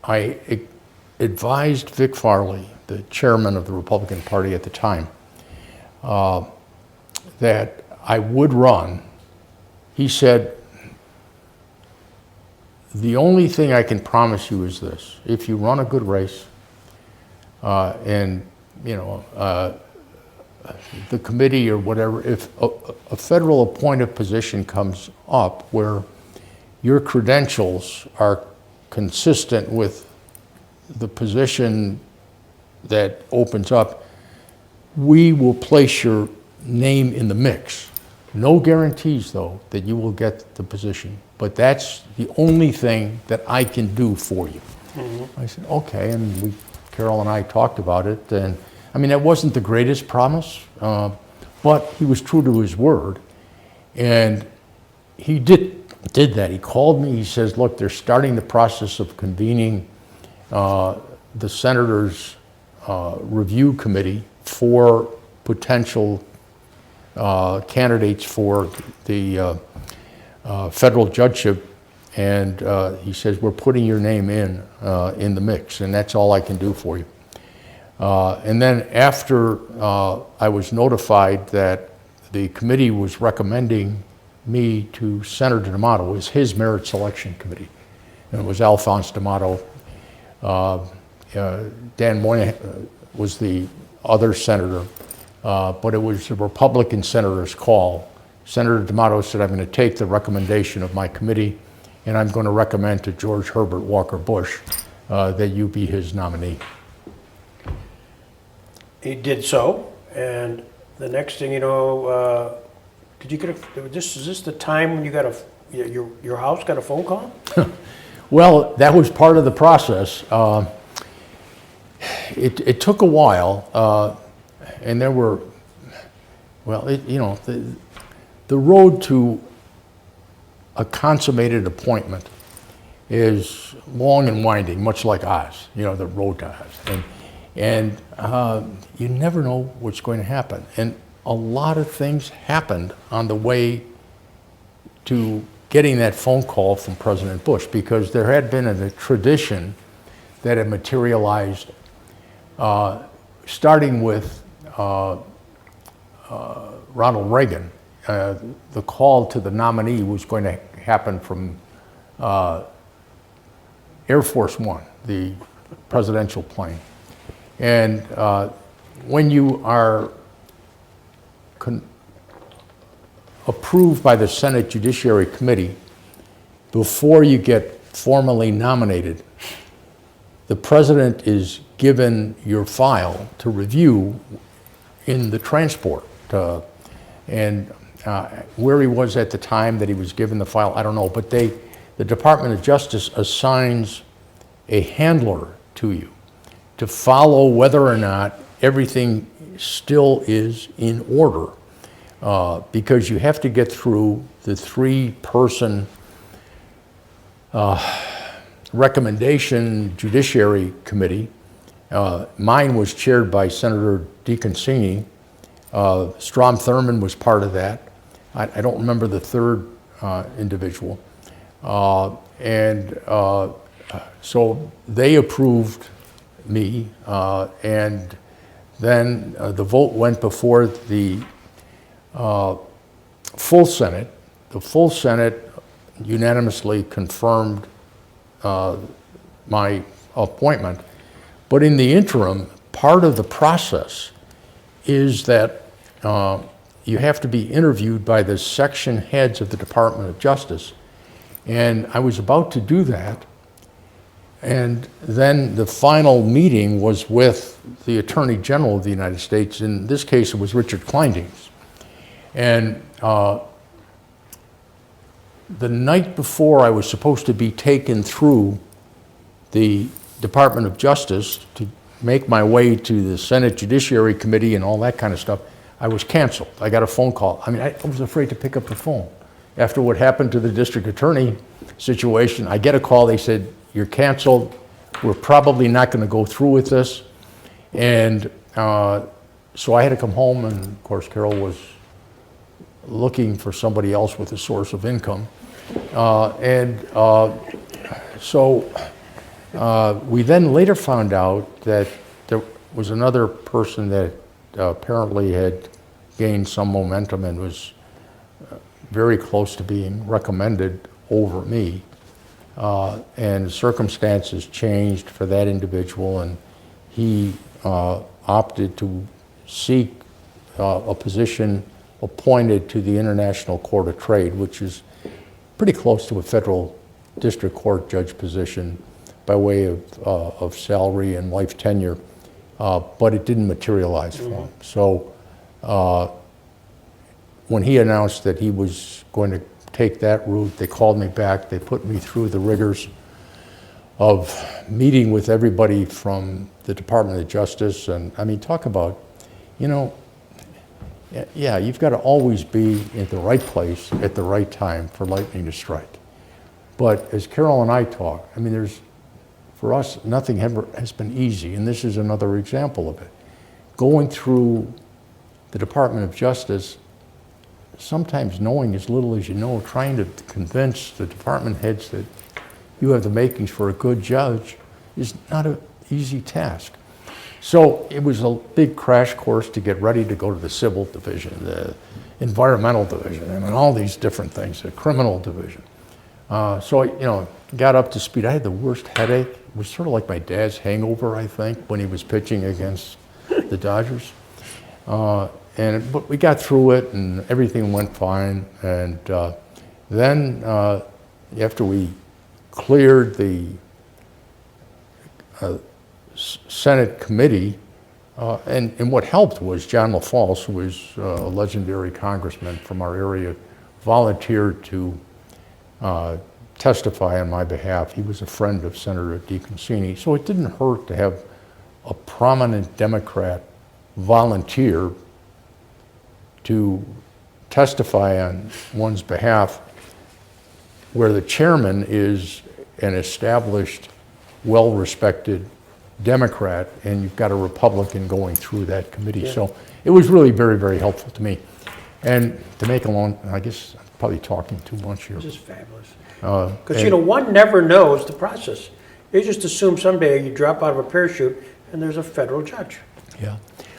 I advised Vic Farley, the chairman of the Republican Party at the time, that I would run, he said, the only thing I can promise you is this: if you run a good race, and the committee or whatever, if a federal appointed position comes up where your credentials are consistent with the position that opens up, we will place your name in the mix. No guarantees, though, that you will get the position, but that's the only thing that I can do for you. Mm-hmm. I said, okay, and Carol and I talked about it, and I mean, that wasn't the greatest promise, but he was true to his word, and he did that. He called me, he says, look, they're starting the process of convening the Senators' review committee for potential candidates for the federal judgeship, and he says, we're putting your name in the mix, and that's all I can do for you. And then after I was notified that the committee was recommending me to Senator D'Amato, it was his merit selection committee, and it was Alphonse D'Amato. Dan Moynihan was the other senator, but it was a Republican senator's call. Senator D'Amato said, I'm going to take the recommendation of my committee, and I'm going to recommend to George Herbert Walker Bush that you be his nominee. He did so, and the next thing you know, did you get is this the time when you got your house got a phone call? Well, that was part of the process. It took a while, and there were, well, the road to a consummated appointment is long and winding, much like Oz, the road to Oz. And you never know what's going to happen. And a lot of things happened on the way to getting that phone call from President Bush, because there had been a tradition that had materialized, starting with Ronald Reagan. The call to the nominee was going to happen from Air Force One, the presidential plane. And when you are approved by the Senate Judiciary Committee, before you get formally nominated, the president is given your file to review in the transport. And where he was at the time that he was given the file, I don't know, but the Department of Justice assigns a handler to you to follow whether or not everything still is in order, because you have to get through the three-person recommendation Judiciary Committee. Mine was chaired by Senator DeConcini. Strom Thurmond was part of that. I don't remember the third individual. So they approved me, and then the vote went before the full Senate. The full Senate unanimously confirmed my appointment. But in the interim, part of the process is that you have to be interviewed by the section heads of the Department of Justice. And I was about to do that. And then the final meeting was with the Attorney General of the United States. In this case, it was Richard Kleindienst. And the night before I was supposed to be taken through the Department of Justice to make my way to the Senate Judiciary Committee and all that kind of stuff, I was canceled. I got a phone call. I mean, I was afraid to pick up the phone. After what happened to the district attorney situation, I get a call. They said, you're canceled. We're probably not going to go through with this. And so I had to come home, and of course Carol was looking for somebody else with a source of income. So we then later found out that there was another person that apparently had gained some momentum and was very close to being recommended over me. And circumstances changed for that individual, and he opted to seek a position appointed to the International Court of Trade, which is pretty close to a federal district court judge position by way of salary and life tenure, but it didn't materialize for him. So when he announced that he was going to take that route, they called me back, they put me through the rigors of meeting with everybody from the Department of Justice, and I mean, talk about, you know, yeah, you've got to always be at the right place at the right time for lightning to strike. But as Carol and I talk, I mean, for us, nothing ever has been easy, and this is another example of it. Going through the Department of Justice, sometimes knowing as little as you know, trying to convince the department heads that you have the makings for a good judge is not an easy task. So it was a big crash course to get ready to go to the civil division, the environmental division, and all these different things, the criminal division. So I, got up to speed. I had the worst headache. It was sort of like my dad's hangover, I think, when he was pitching against the Dodgers. But we got through it, and everything went fine. And then after we cleared the Senate committee, and what helped was John LaFalce, who was a legendary congressman from our area, volunteered to testify on my behalf. He was a friend of Senator DeConcini, so it didn't hurt to have a prominent Democrat volunteer to testify on one's behalf, where the chairman is an established, well-respected Democrat, and you've got a Republican going through that committee. Yeah. So it was really very, very helpful to me. And to make a long, I guess I'm probably talking too much here. This is fabulous. Because, one never knows the process. You just assume someday you drop out of a parachute and there's a federal judge. Yeah.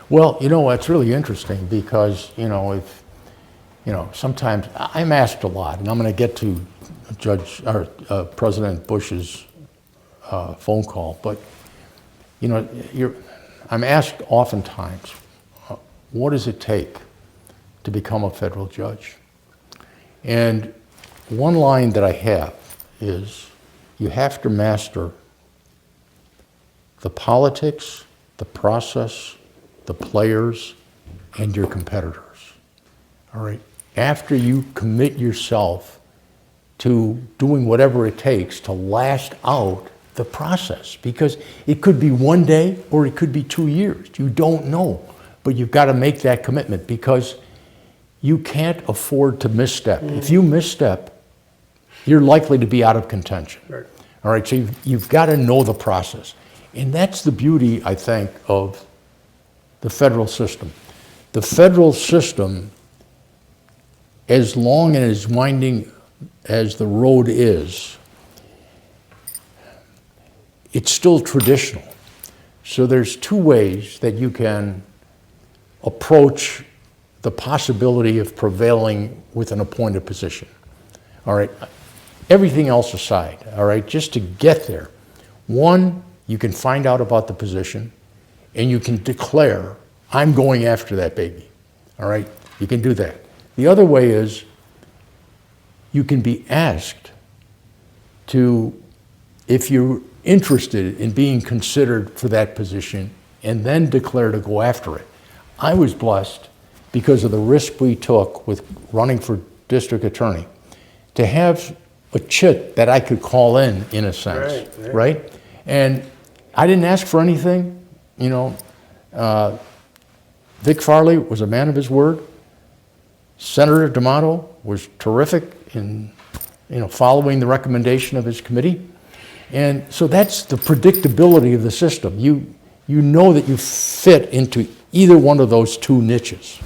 Well, it's really interesting because, if, sometimes I'm asked a lot, and I'm going to get to President Bush's phone call, but, I'm asked oftentimes, what does it take to become a federal judge? And one line that I have is, you have to master the politics, the process, the players, and your competitors. All right? After you commit yourself to doing whatever it takes to last out the process, because it could be one day or it could be 2 years. You don't know, but you've got to make that commitment because you can't afford to misstep. If you misstep, you're likely to be out of contention. Right. All right, so you've got to know the process. And that's the beauty, I think, of the federal system. The federal system, as long and as winding as the road is, it's still traditional. So there's two ways that you can approach the possibility of prevailing with an appointed position. All right, everything else aside, all right, just to get there. One, you can find out about the position and you can declare, I'm going after that baby. All right, you can do that. The other way is you can be asked to, if you're interested in being considered for that position, and then declare to go after it. I was blessed because of the risk we took with running for district attorney to have a chit that I could call in a sense, right? And I didn't ask for anything, Vic Farley was a man of his word. Senator D'Amato was terrific in, following the recommendation of his committee. And so that's the predictability of the system. You know that you fit into either one of those two niches.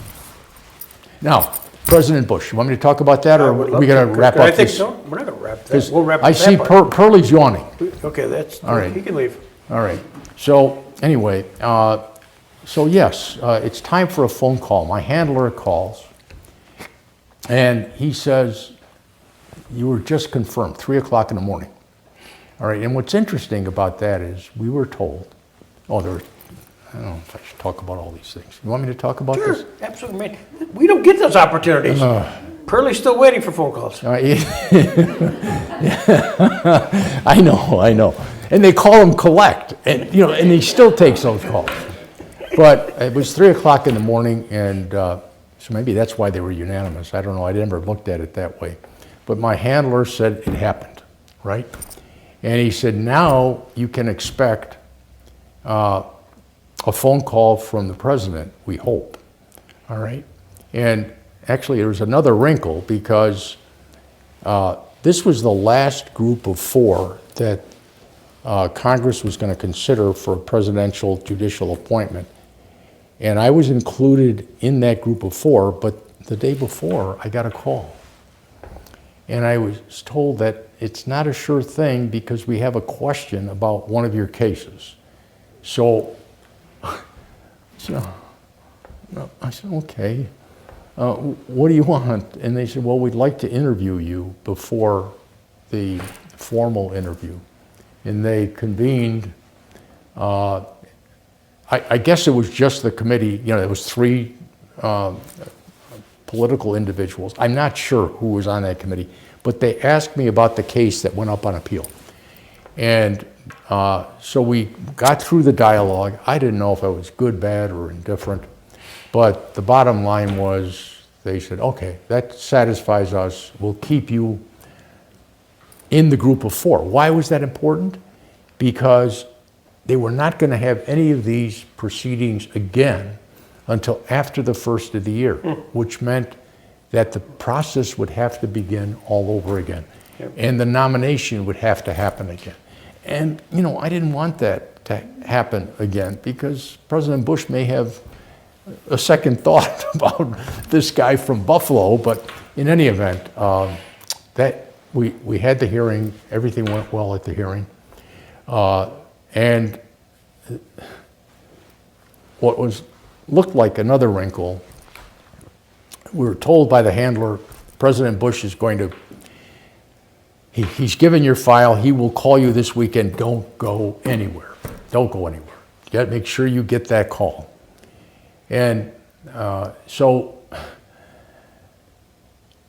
Now, President Bush, you want me to talk about that, or are we going to wrap up I think this? so. We're not going to wrap that. We'll wrap I up see that part. Pearlie's yawning. Okay, that's, All right. he can leave. All right. So anyway, so yes, it's time for a phone call. My handler calls, and he says, you were just confirmed, 3 o'clock in the morning. All right, and what's interesting about that is we were told, I don't know if I should talk about all these things. You want me to talk about this? Sure, absolutely, man. We don't get those opportunities. Pearlie's still waiting for phone calls. I know. And they call him collect, and and he still takes those calls. But it was 3 o'clock in the morning, and so maybe that's why they were unanimous. I don't know. I never looked at it that way. But my handler said it happened, right? And he said, now you can expect a phone call from the president, we hope. All right? And actually, there was another wrinkle because this was the last group of 4 that Congress was going to consider for a presidential judicial appointment. And I was included in that group of 4, but the day before, I got a call. And I was told that it's not a sure thing because we have a question about one of your cases. So I said, okay, what do you want? And they said, well, we'd like to interview you before the formal interview. And they convened, I guess it was just the committee, it was 3 political individuals. I'm not sure who was on that committee, but they asked me about the case that went up on appeal. And so we got through the dialogue. I didn't know if I was good, bad, or indifferent, but the bottom line was they said, okay, that satisfies us. We'll keep you in the group of 4. Why was that important? Because they were not going to have any of these proceedings again until after the first of the year, which meant that the process would have to begin all over again. Yep. And the nomination would have to happen again. And, I didn't want that to happen again because President Bush may have a second thought about this guy from Buffalo, but in any event, that we had the hearing, everything went well at the hearing. And what looked like another wrinkle, we were told by the handler, President Bush is going to, he's given your file, he will call you this weekend, don't go anywhere. Don't go anywhere. You got to make sure you get that call. And so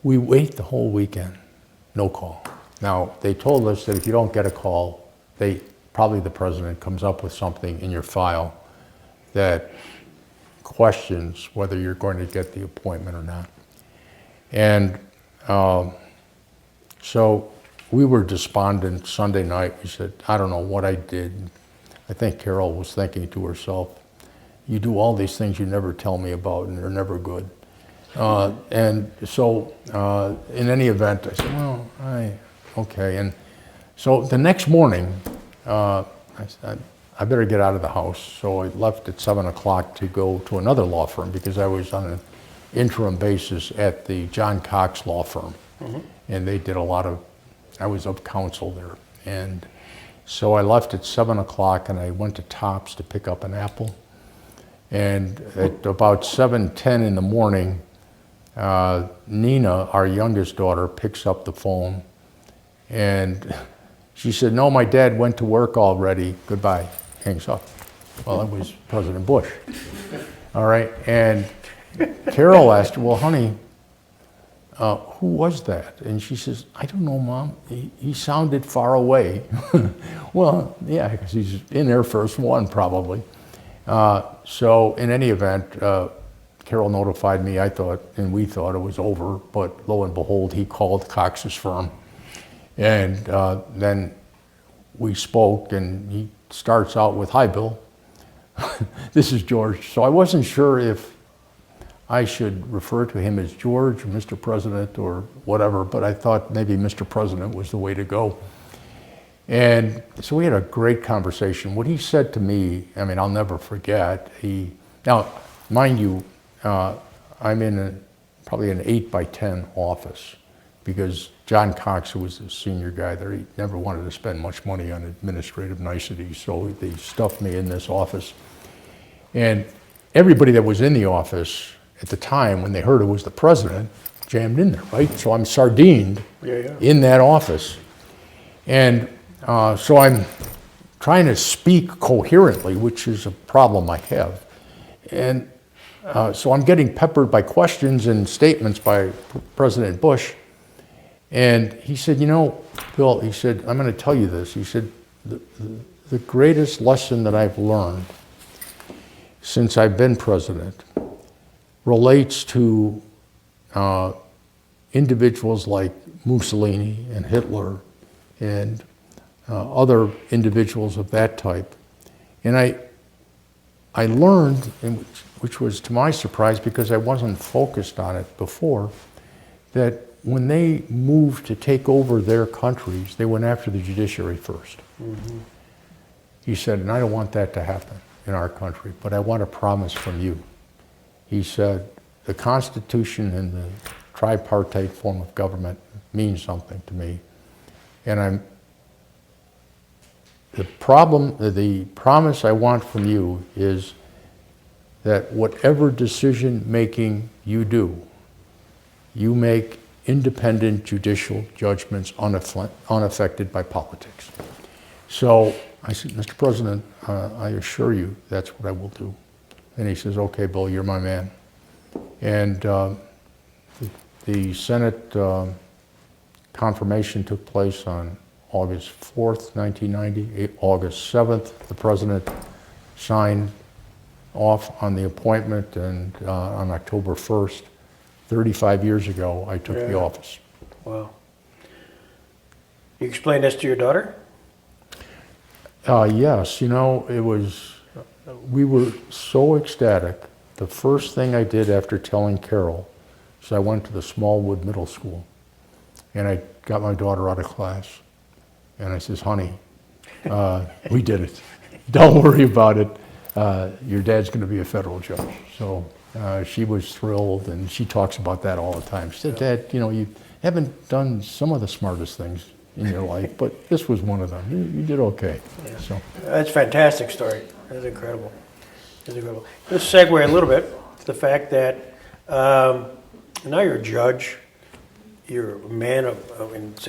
we wait the whole weekend, no call. Now, they told us that if you don't get a call, probably the president comes up with something in your file that questions whether you're going to get the appointment or not. And so we were despondent Sunday night. We said, I don't know what I did. I think Carol was thinking to herself, you do all these things you never tell me about and they're never good. And so in any event, I said, well, okay. And so the next morning, I said, I better get out of the house. So I left at 7 o'clock to go to another law firm because I was on an interim basis at the John Cox law firm. Mm-hmm. And they did I was of counsel there. And so I left at 7 o'clock and I went to Tops to pick up an apple. And at about 7:10 in the morning, Nina, our youngest daughter, picks up the phone and she said, no, my dad went to work already, goodbye, hangs up. Well, it was President Bush. All right, and Carol asked her, well, honey, who was that? And she says, I don't know, Mom, he sounded far away. Well, yeah, because he's in Air Force One probably. So in any event, Carol notified me, I thought, and we thought it was over, but lo and behold, he called Cox's firm. And then we spoke, and he starts out with, hi, Bill. This is George. So I wasn't sure if I should refer to him as George or Mr. President or whatever, but I thought maybe Mr. President was the way to go. And so we had a great conversation. What he said to me, I mean, I'll never forget. Now, mind you, I'm in probably an 8x10 office because John Cox, who was the senior guy there, he never wanted to spend much money on administrative niceties, so they stuffed me in this office. And everybody that was in the office at the time, when they heard it was the president, jammed in there, right? So I'm sardined in that office. And so I'm trying to speak coherently, which is a problem I have. And so I'm getting peppered by questions and statements by President Bush. And he said, you know, Bill, he said, I'm going to tell you this. He said, the greatest lesson that I've learned since I've been president relates to individuals like Mussolini and Hitler and other individuals of that type. And I learned, which was to my surprise because I wasn't focused on it before, that when they moved to take over their countries, they went after the judiciary first. Mm-hmm. He said, and I don't want that to happen in our country, but I want a promise from you. He said, the Constitution and the tripartite form of government means something to me. And the promise I want from you is that whatever decision making you do, you make independent judicial judgments unaffected by politics. So I said, Mr. President, I assure you that's what I will do. And he says, okay, Bill, you're my man. And the Senate confirmation took place on August 4th, 1990. August 7th, the president signed off on the appointment, and on October 1st, 35 years ago, I took the office. Wow. You explained this to your daughter? Yes, you know, we were so ecstatic. The first thing I did after telling Carol is I went to the Smallwood Middle School, and I got my daughter out of class. And I says, honey, we did it. Don't worry about it. Your dad's going to be a federal judge. So she was thrilled, and she talks about that all the time. She said, Dad, you know, you haven't done some of the smartest things in your life, but this was one of them. You did okay. Yeah. So That's a fantastic story. That's incredible. That's incredible. Let's segue a little bit to the fact that now you're a judge. You're a man a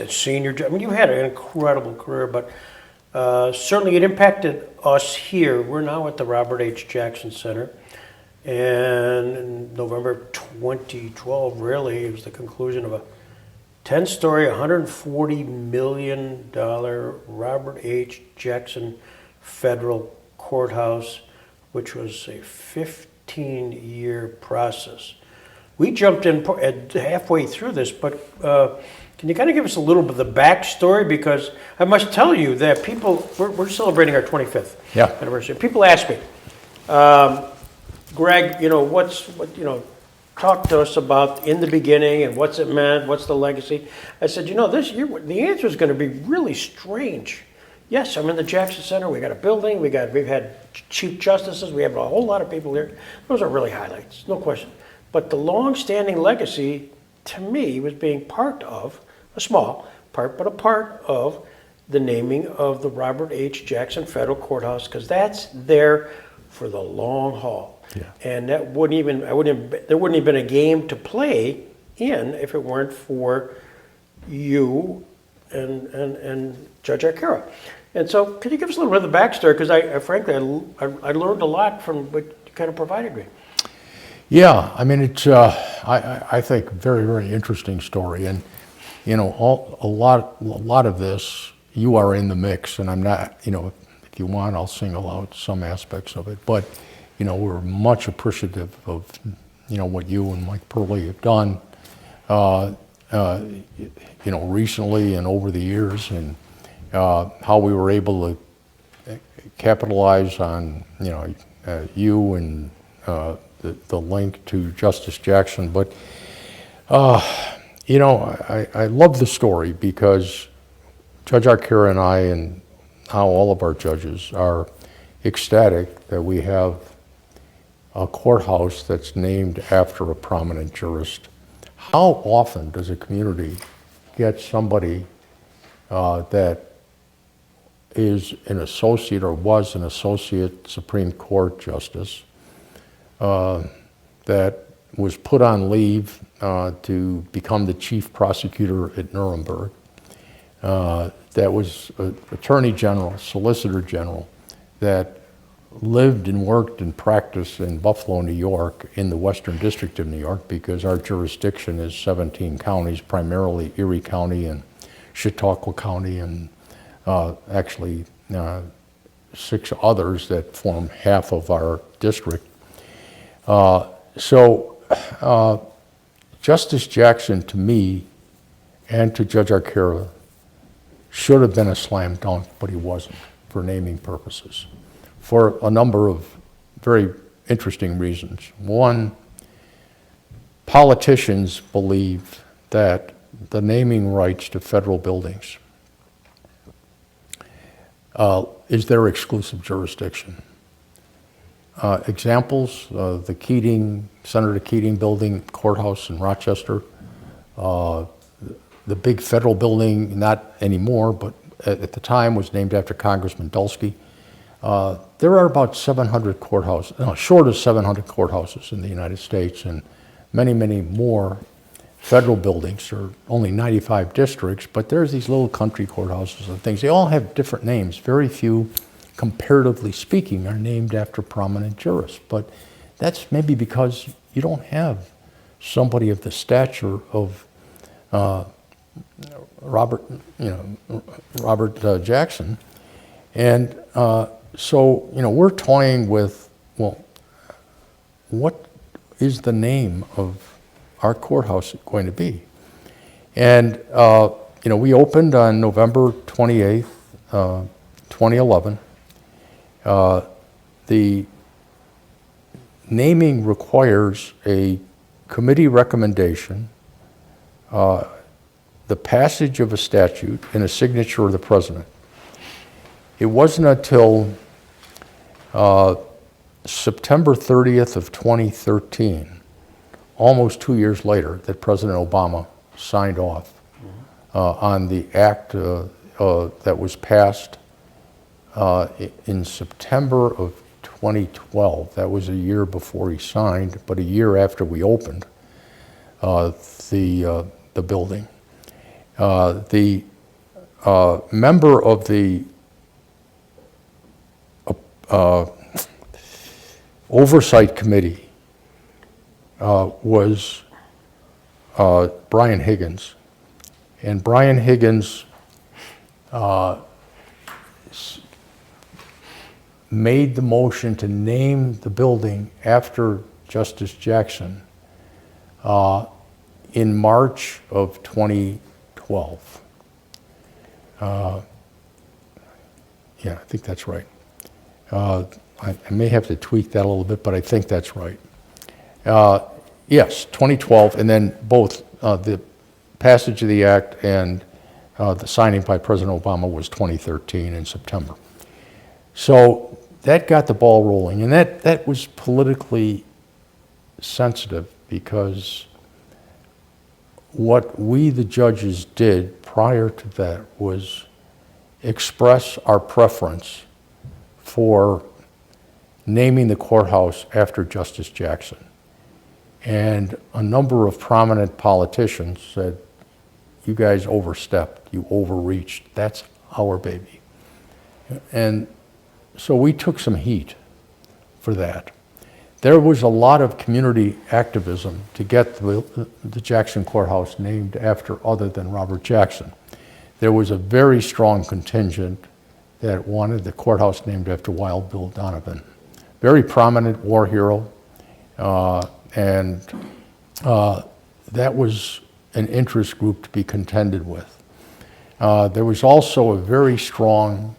senior judge. I mean, you had an incredible career, but certainly it impacted us here. We're now at the Robert H. Jackson Center. And in November 2012, really, it was the conclusion of a 10-story, $140 million Robert H. Jackson Federal Courthouse, which was a 15-year process. We jumped in halfway through this, but can you kind of give us a little bit of the backstory? Because I must tell you that we're celebrating our 25th anniversary. People ask me, Greg, talk to us about in the beginning and what's it meant, what's the legacy. I said, this year, the answer is going to be really strange. Yes, I'm in the Jackson Center. We got a building. We've had chief justices. We have a whole lot of people here. Those are really highlights, no question. But the long-standing legacy, to me, was being part of, a small part, but a part of the naming of the Robert H. Jackson Federal Courthouse, because that's there for the long haul. Yeah. And there wouldn't have been a game to play in if it weren't for you and Judge Arcaro. And so, could you give us a little bit of the backstory? Because frankly, I learned a lot from what you kind of provided me. Yeah, I mean, it's I think very, very interesting story, and a lot of this you are in the mix, and I'm not. If you want, I'll single out some aspects of it, but we're much appreciative of what you and Mike Purley have done, recently and over the years, and how we were able to capitalize on you and the link to Justice Jackson. But I love the story because Judge Arcaro and I, and how all of our judges are ecstatic that we have a courthouse that's named after a prominent jurist. How often does a community get somebody that is an associate or was an associate Supreme Court justice that was put on leave to become the chief prosecutor at Nuremberg, that was attorney general, solicitor general, that lived and worked and practiced in Buffalo, New York, in the Western District of New York, because our jurisdiction is 17 counties, primarily Erie County and Chautauqua County, and actually 6 others that form half of our district. Justice Jackson, to me, and to Judge Arcara, should have been a slam dunk, but he wasn't, for naming purposes, for a number of very interesting reasons. One, politicians believe that the naming rights to federal buildings is their exclusive jurisdiction. Examples, the Keating, Senator Keating building, courthouse in Rochester, the big federal building, not anymore, but at the time was named after Congressman Dulski. There are about 700 courthouses, short of 700 courthouses in the United States, and many, many more federal buildings. There are only 95 districts, but there's these little country courthouses and things. They all have different names. Very few, comparatively speaking, are named after prominent jurists. But that's maybe because you don't have somebody of the stature of Robert Jackson. And so, we're toying with, well, what is the name of our courthouse going to be? And, we opened on November 28th, 2011. The naming requires a committee recommendation, the passage of a statute, and a signature of the president. It wasn't until September 30th of 2013, almost 2 years later, that President Obama signed off on the act that was passed in September of 2012. That was a year before he signed, but a year after we opened the building. The member of the oversight committee was Brian Higgins. And Brian Higgins made the motion to name the building after Justice Jackson in March of 2012. Yeah, I think that's right. I may have to tweak that a little bit, but I think that's right. Yes, 2012, and then both the passage of the act and the signing by President Obama was 2013 in September. So that got the ball rolling, and that was politically sensitive, because what we, the judges, did prior to that was express our preference for naming the courthouse after Justice Jackson. And a number of prominent politicians said, you guys overstepped, you overreached, that's our baby. And so we took some heat for that. There was a lot of community activism to get the Jackson Courthouse named after other than Robert Jackson. There was a very strong contingent that wanted the courthouse named after Wild Bill Donovan. Very prominent war hero, and that was an interest group to be contended with. There was also a very strong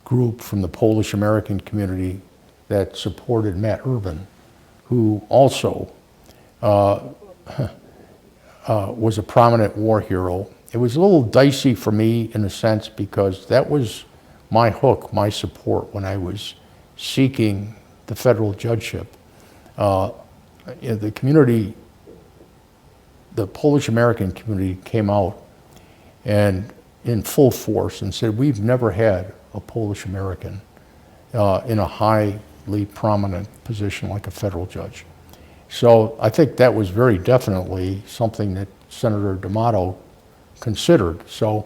group from the Polish American community that supported Matt Urban, who also was a prominent war hero. It was a little dicey for me in a sense, because that was my hook, my support, when I was seeking the federal judgeship, the community, the Polish American community came out and in full force and said, we've never had a Polish American in a highly prominent position like a federal judge. So I think that was very definitely something that Senator D'Amato considered. So,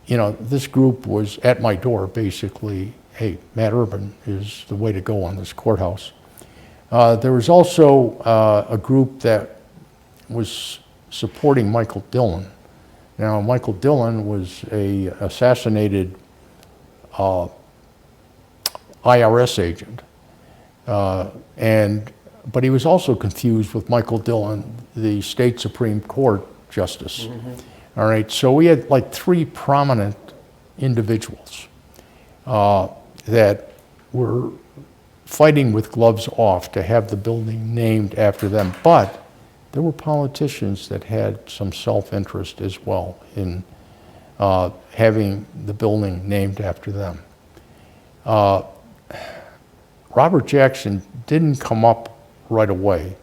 this group was at my door basically, hey, Matt Urban is the way to go on this courthouse. There was also a group that was supporting Michael Dillon. Now, Michael Dillon was a assassinated IRS agent, but he was also confused with Michael Dillon, the state Supreme Court justice. Mm-hmm. All right, so we had like 3 prominent individuals that were fighting with gloves off to have the building named after them, but there were politicians that had some self-interest as well in having the building named after them. Robert Jackson didn't come up right away.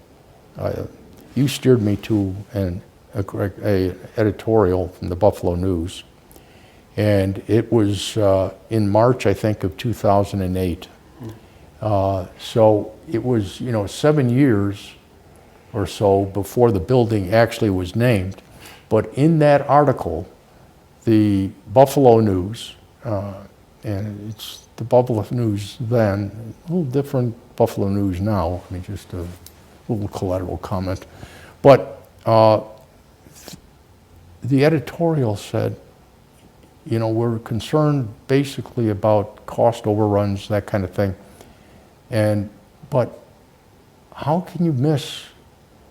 You steered me to an editorial from the Buffalo News, and it was in March, I think, of 2008. So it was, 7 years or so before the building actually was named. But in that article, the Buffalo News, and it's the Buffalo News then, a little different Buffalo News now, I mean, just a little collateral comment. But the editorial said, we're concerned basically about cost overruns, that kind of thing. But how can you miss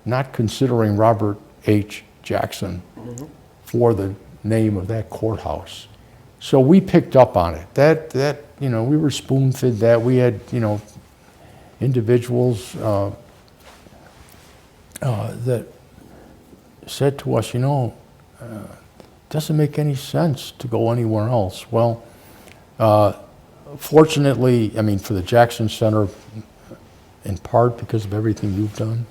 not considering Robert H. Jackson mm-hmm. for the name of that courthouse? So we picked up on it. That we were spoon-fed that. We had, individuals that said to us, doesn't make any sense to go anywhere else. Well, fortunately, for the Jackson Center, in part because of everything you've done,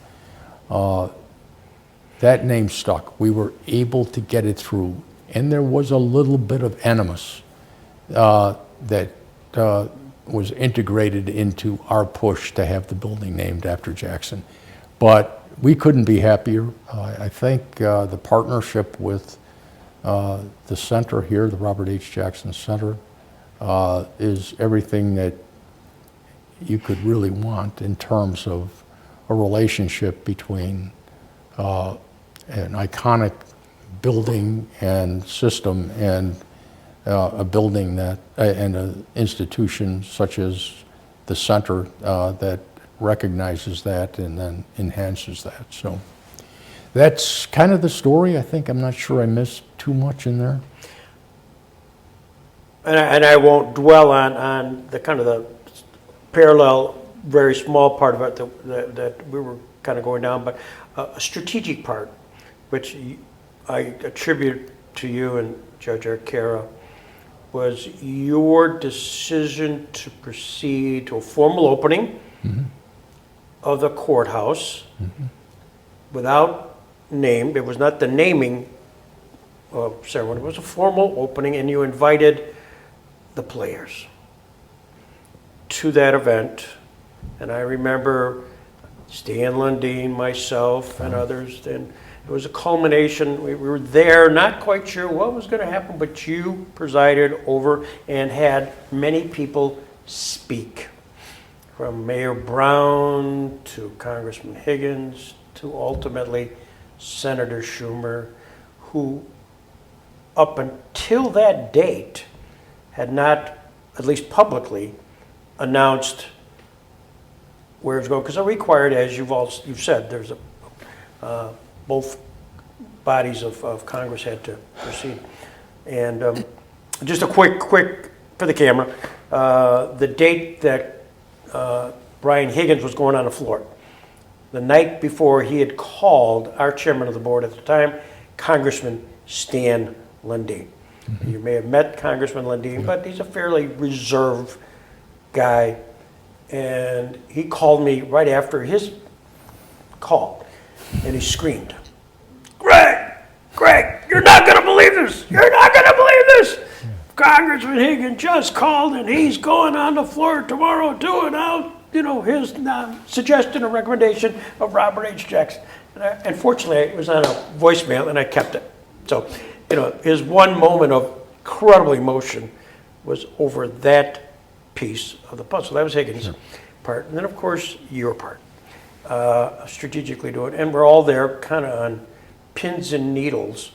that name stuck. We were able to get it through. And there was a little bit of animus that was integrated into our push to have the building named after Jackson. But we couldn't be happier. I think the partnership with the center here, the Robert H. Jackson Center, is everything that you could really want in terms of a relationship between an iconic building and system and a building that and an institution such as the center that recognizes that and then enhances that. So that's kind of the story. I'm not sure I missed too much in there. And I won't dwell on the kind of the parallel, very small part of it that we were kind of going down, but a strategic part, which I attribute to you and Judge Arcara, was your decision to proceed to a formal opening mm-hmm. of the courthouse mm-hmm. without name. It was not the naming ceremony. It was a formal opening, and you invited the players to that event. And I remember Stan Lundeen, myself, and others, and it was a culmination. We were there, not quite sure what was going to happen, but you presided over and had many people speak, from Mayor Brown to Congressman Higgins to ultimately Senator Schumer, who up until that date had not, at least publicly, announced where it's going, because they're required, as you've said, there's both bodies of Congress had to proceed. And just a quick for the camera, the date that Brian Higgins was going on the floor, the night before he had called our chairman of the board at the time, Congressman Stan Lundeen. Mm-hmm. You may have met Congressman Lundeen, but he's a fairly reserved guy. And he called me right after his call, and he screamed, Greg, you're not going to believe this. You're not going to believe this. Congressman Higgins just called, and he's going on the floor tomorrow doing out, his suggestion or recommendation of Robert H. Jackson. And fortunately, it was on a voicemail, and I kept it. So, his one moment of incredible emotion was over that piece of the puzzle. That was Higgins' part. And then, of course, your part, strategically do it. And we're all there kind of on pins and needles,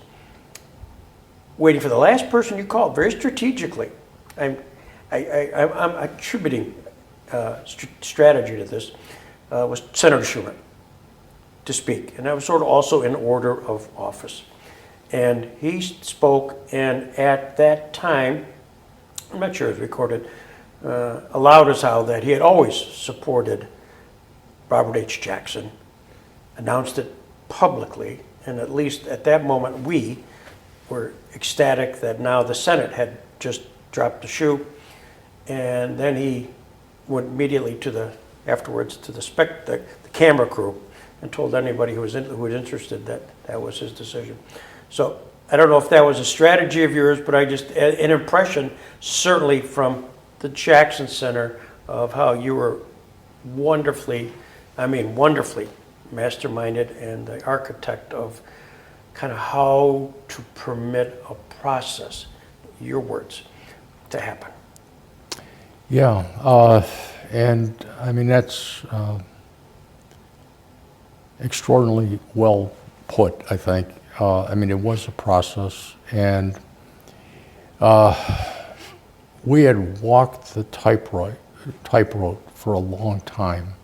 waiting for the last person you called, very strategically. I'm attributing strategy to this, was Senator Schumer to speak. And that was sort of also in order of office. And he spoke, and at that time, I'm not sure it's recorded, allowed us out that he had always supported Robert H. Jackson, announced it publicly, and at least at that moment we were ecstatic that now the Senate had just dropped the shoe. And then he went immediately afterwards to the camera crew and told anybody who was interested that that was his decision. So I don't know if that was a strategy of yours, but an impression certainly from the Jackson Center of how you were wonderfully masterminded and the architect of kind of how to permit a process, your words, to happen. Yeah, and that's extraordinarily well put, I think. It was a process, and we had walked the tightrope for a long time,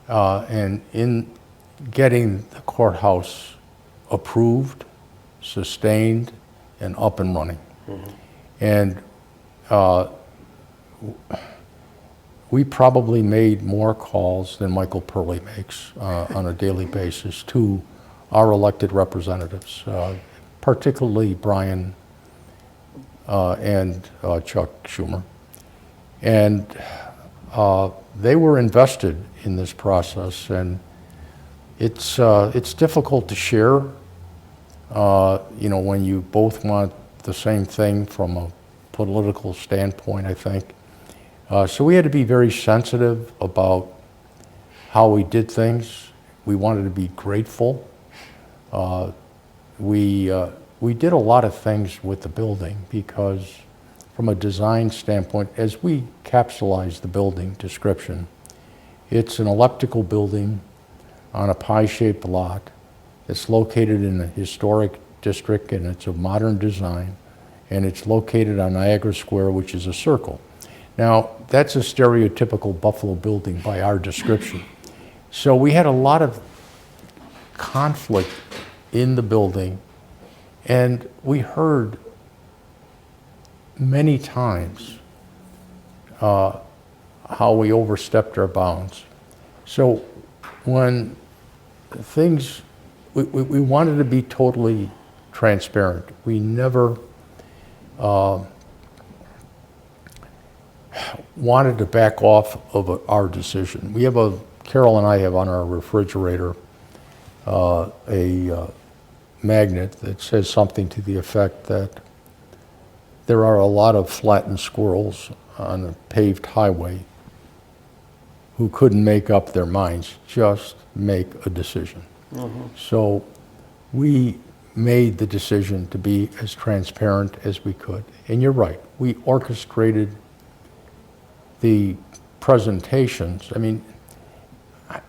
and in getting the courthouse approved, sustained, and up and running. Mm-hmm. And we probably made more calls than Michael Purley makes on a daily basis to our elected representatives, particularly Brian and Chuck Schumer. And they were invested in this process, and it's difficult to share, when you both want the same thing from a political standpoint, I think. So we had to be very sensitive about how we did things. We wanted to be grateful. We did a lot of things with the building because from a design standpoint, as we capsulized the building description, it's an elliptical building on a pie-shaped lot. It's located in a historic district, and it's a modern design, and it's located on Niagara Square, which is a circle. Now, that's a stereotypical Buffalo building by our description. So we had a lot of conflict in the building, and we heard many times how we overstepped our bounds. So when things, we wanted to be totally transparent. We never wanted to back off of our decision. Carol and I have on our refrigerator a magnet that says something to the effect that there are a lot of flattened squirrels on a paved highway who couldn't make up their minds, just make a decision. Mm-hmm. So we made the decision to be as transparent as we could. And you're right, we orchestrated the presentations.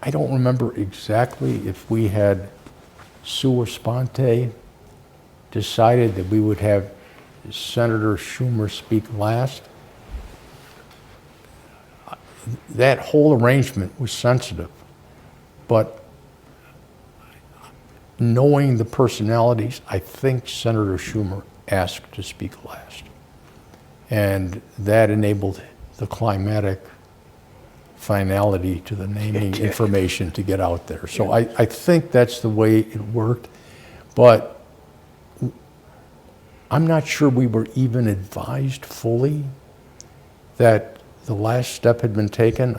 I don't remember exactly if we had sua sponte decided that we would have Senator Schumer speak last. That whole arrangement was sensitive, but knowing the personalities, I think Senator Schumer asked to speak last. And that enabled the climatic finality to the naming information to get out there. So I think that's the way it worked, but I'm not sure we were even advised fully that the last step had been taken.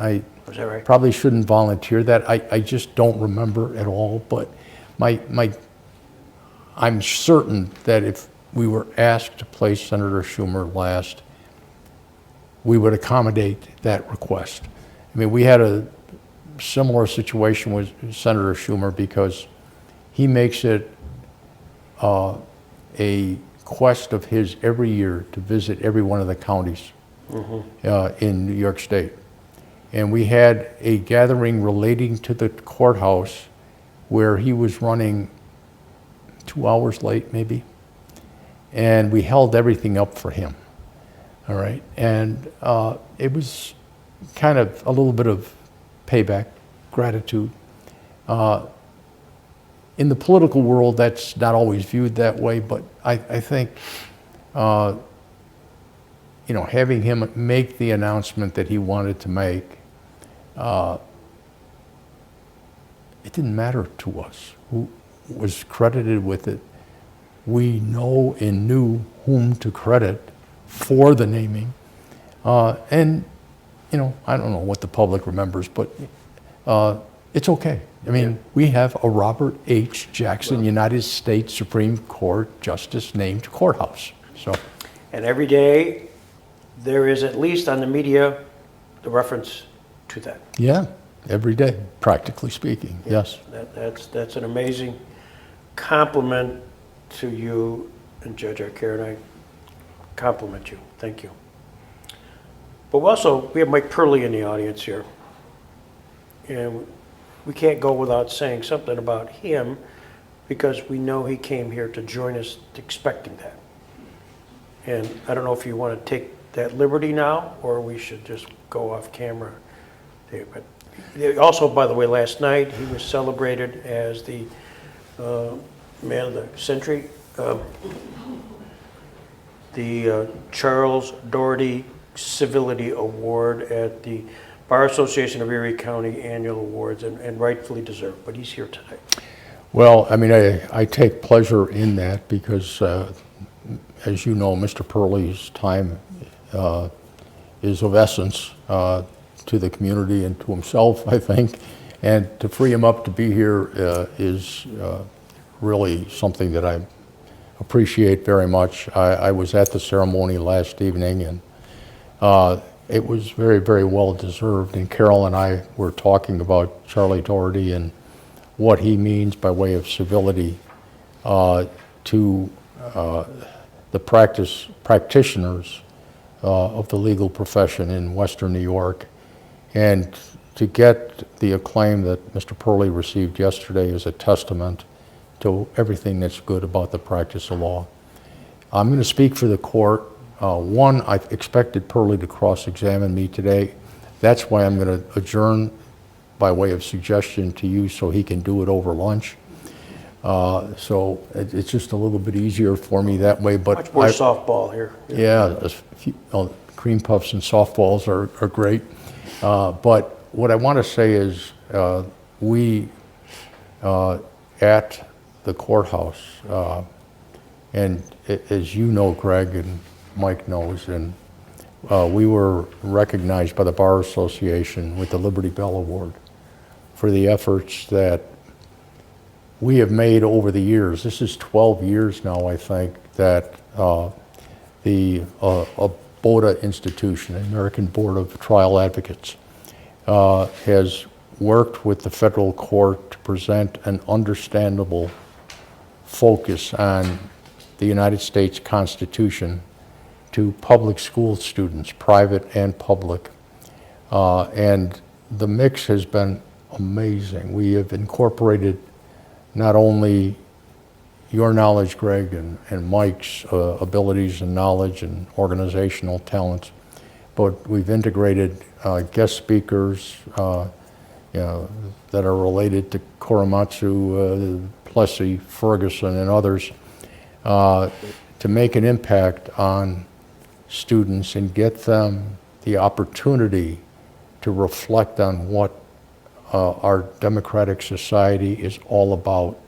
Was that right? Probably shouldn't volunteer that. I just don't remember at all, but I'm certain that if we were asked to place Senator Schumer last, we would accommodate that request. I mean, we had a similar situation with Senator Schumer because he makes it a quest of his every year to visit every one of the counties in New York State. And we had a gathering relating to the courthouse where he was running 2 hours late, maybe. And we held everything up for him, all right? And it was kind of a little bit of payback, gratitude. In the political world, that's not always viewed that way, but I think, having him make the announcement that he wanted to make, it didn't matter to us who was credited with it. We know and knew whom to credit for the naming. And, I don't know what the public remembers, but it's okay. I mean, we have a Robert H. Jackson, United States Supreme Court Justice named courthouse. So, And every day, there is at least on the media, the reference to that. yeah, every day, practically speaking, yes. That's an amazing compliment to you and Judge Arcare, and I compliment you. Thank you. But we have Mike Purley in the audience here. And we can't go without saying something about him because we know he came here to join us expecting that. And I don't know if you want to take that liberty now or we should just go off camera. But also, by the way, last night he was celebrated as the Man of the Century, the Charles Doherty Civility Award at the Bar Association of Erie County Annual Awards, and rightfully deserved, but he's here tonight. Well, I mean, I take pleasure in that because, as you know, Mr. Purley's time is of essence to the community and to himself, I think, and to free him up to be here is really something that I appreciate very much. I was at the ceremony last evening, and it was very, very well deserved. And Carol and I were talking about Charlie Doherty and what he means by way of civility to the practitioners of the legal profession in Western New York. And to get the acclaim that Mr. Purley received yesterday is a testament to everything that's good about the practice of law. I'm going to speak for the court. One, I expected Purley to cross-examine me today. That's why I'm going to adjourn by way of suggestion to you so he can do it over lunch. So it's just a little bit easier for me that way. But Much more softball here. yeah, cream puffs and softballs are great. But what I want to say is we at the courthouse, and as you know, Greg, and Mike knows, and we were recognized by the Bar Association with the Liberty Bell Award for the efforts that we have made over the years. This is 12 years now, I think, that the ABOTA institution, American Board of Trial Advocates, has worked with the federal court to present an understandable focus on the United States Constitution to public school students, private and public. And the mix has been amazing. We have incorporated not only your knowledge, Greg, and Mike's abilities and knowledge and organizational talents, but we've integrated guest speakers that are related to Korematsu, Plessy, Ferguson, and others to make an impact on students and get them the opportunity to reflect on what our democratic society is all about,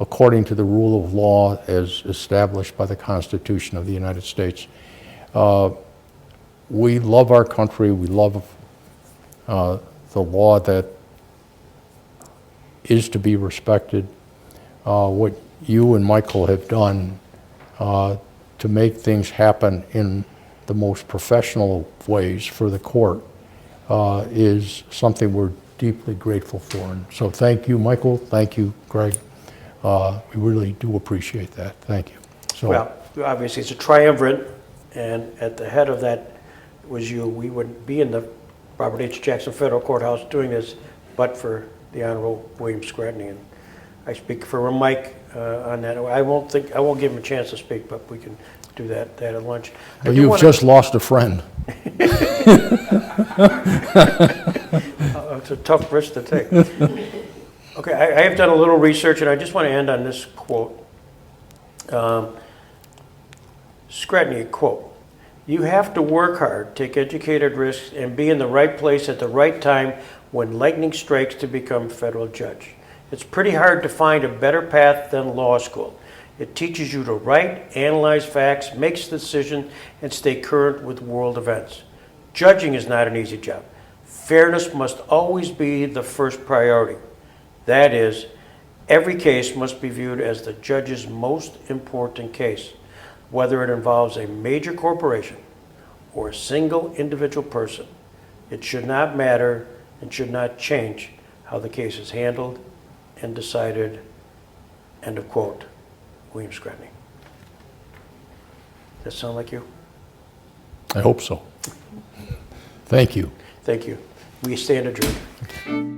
according to the rule of law as established by the Constitution of the United States. we love our country. We love the law that is to be respected. What you and Michael have done to make things happen in the most professional ways for the court is something we're deeply grateful for. And so thank you, Michael. Thank you, Greg. We really do appreciate that. Thank you. So, Well, obviously, it's a triumvirate, and at the head of that was you. We wouldn't be in the Robert H. Jackson Federal Courthouse doing this but for the Honorable William Skretny. And I speak for Mike on that. I won't give him a chance to speak, but we can do that at lunch. but you've just lost a friend. It's a tough risk to take. Okay, I have done a little research, and I just want to end on this quote. Skretny, quote, "You have to work hard, take educated risks, and be in the right place at the right time when lightning strikes to become federal judge. It's pretty hard to find a better path than law school. It teaches you to write, analyze facts, make decisions, and stay current with world events. Judging is not an easy job. Fairness must always be the first priority. That is, every case must be viewed as the judge's most important case, whether it involves a major corporation or a single individual person. It should not matter and should not change how the case is handled and decided." End of quote. William Skretny. Does that sound like you? I hope so. Thank you. Thank you. We stand adjourned.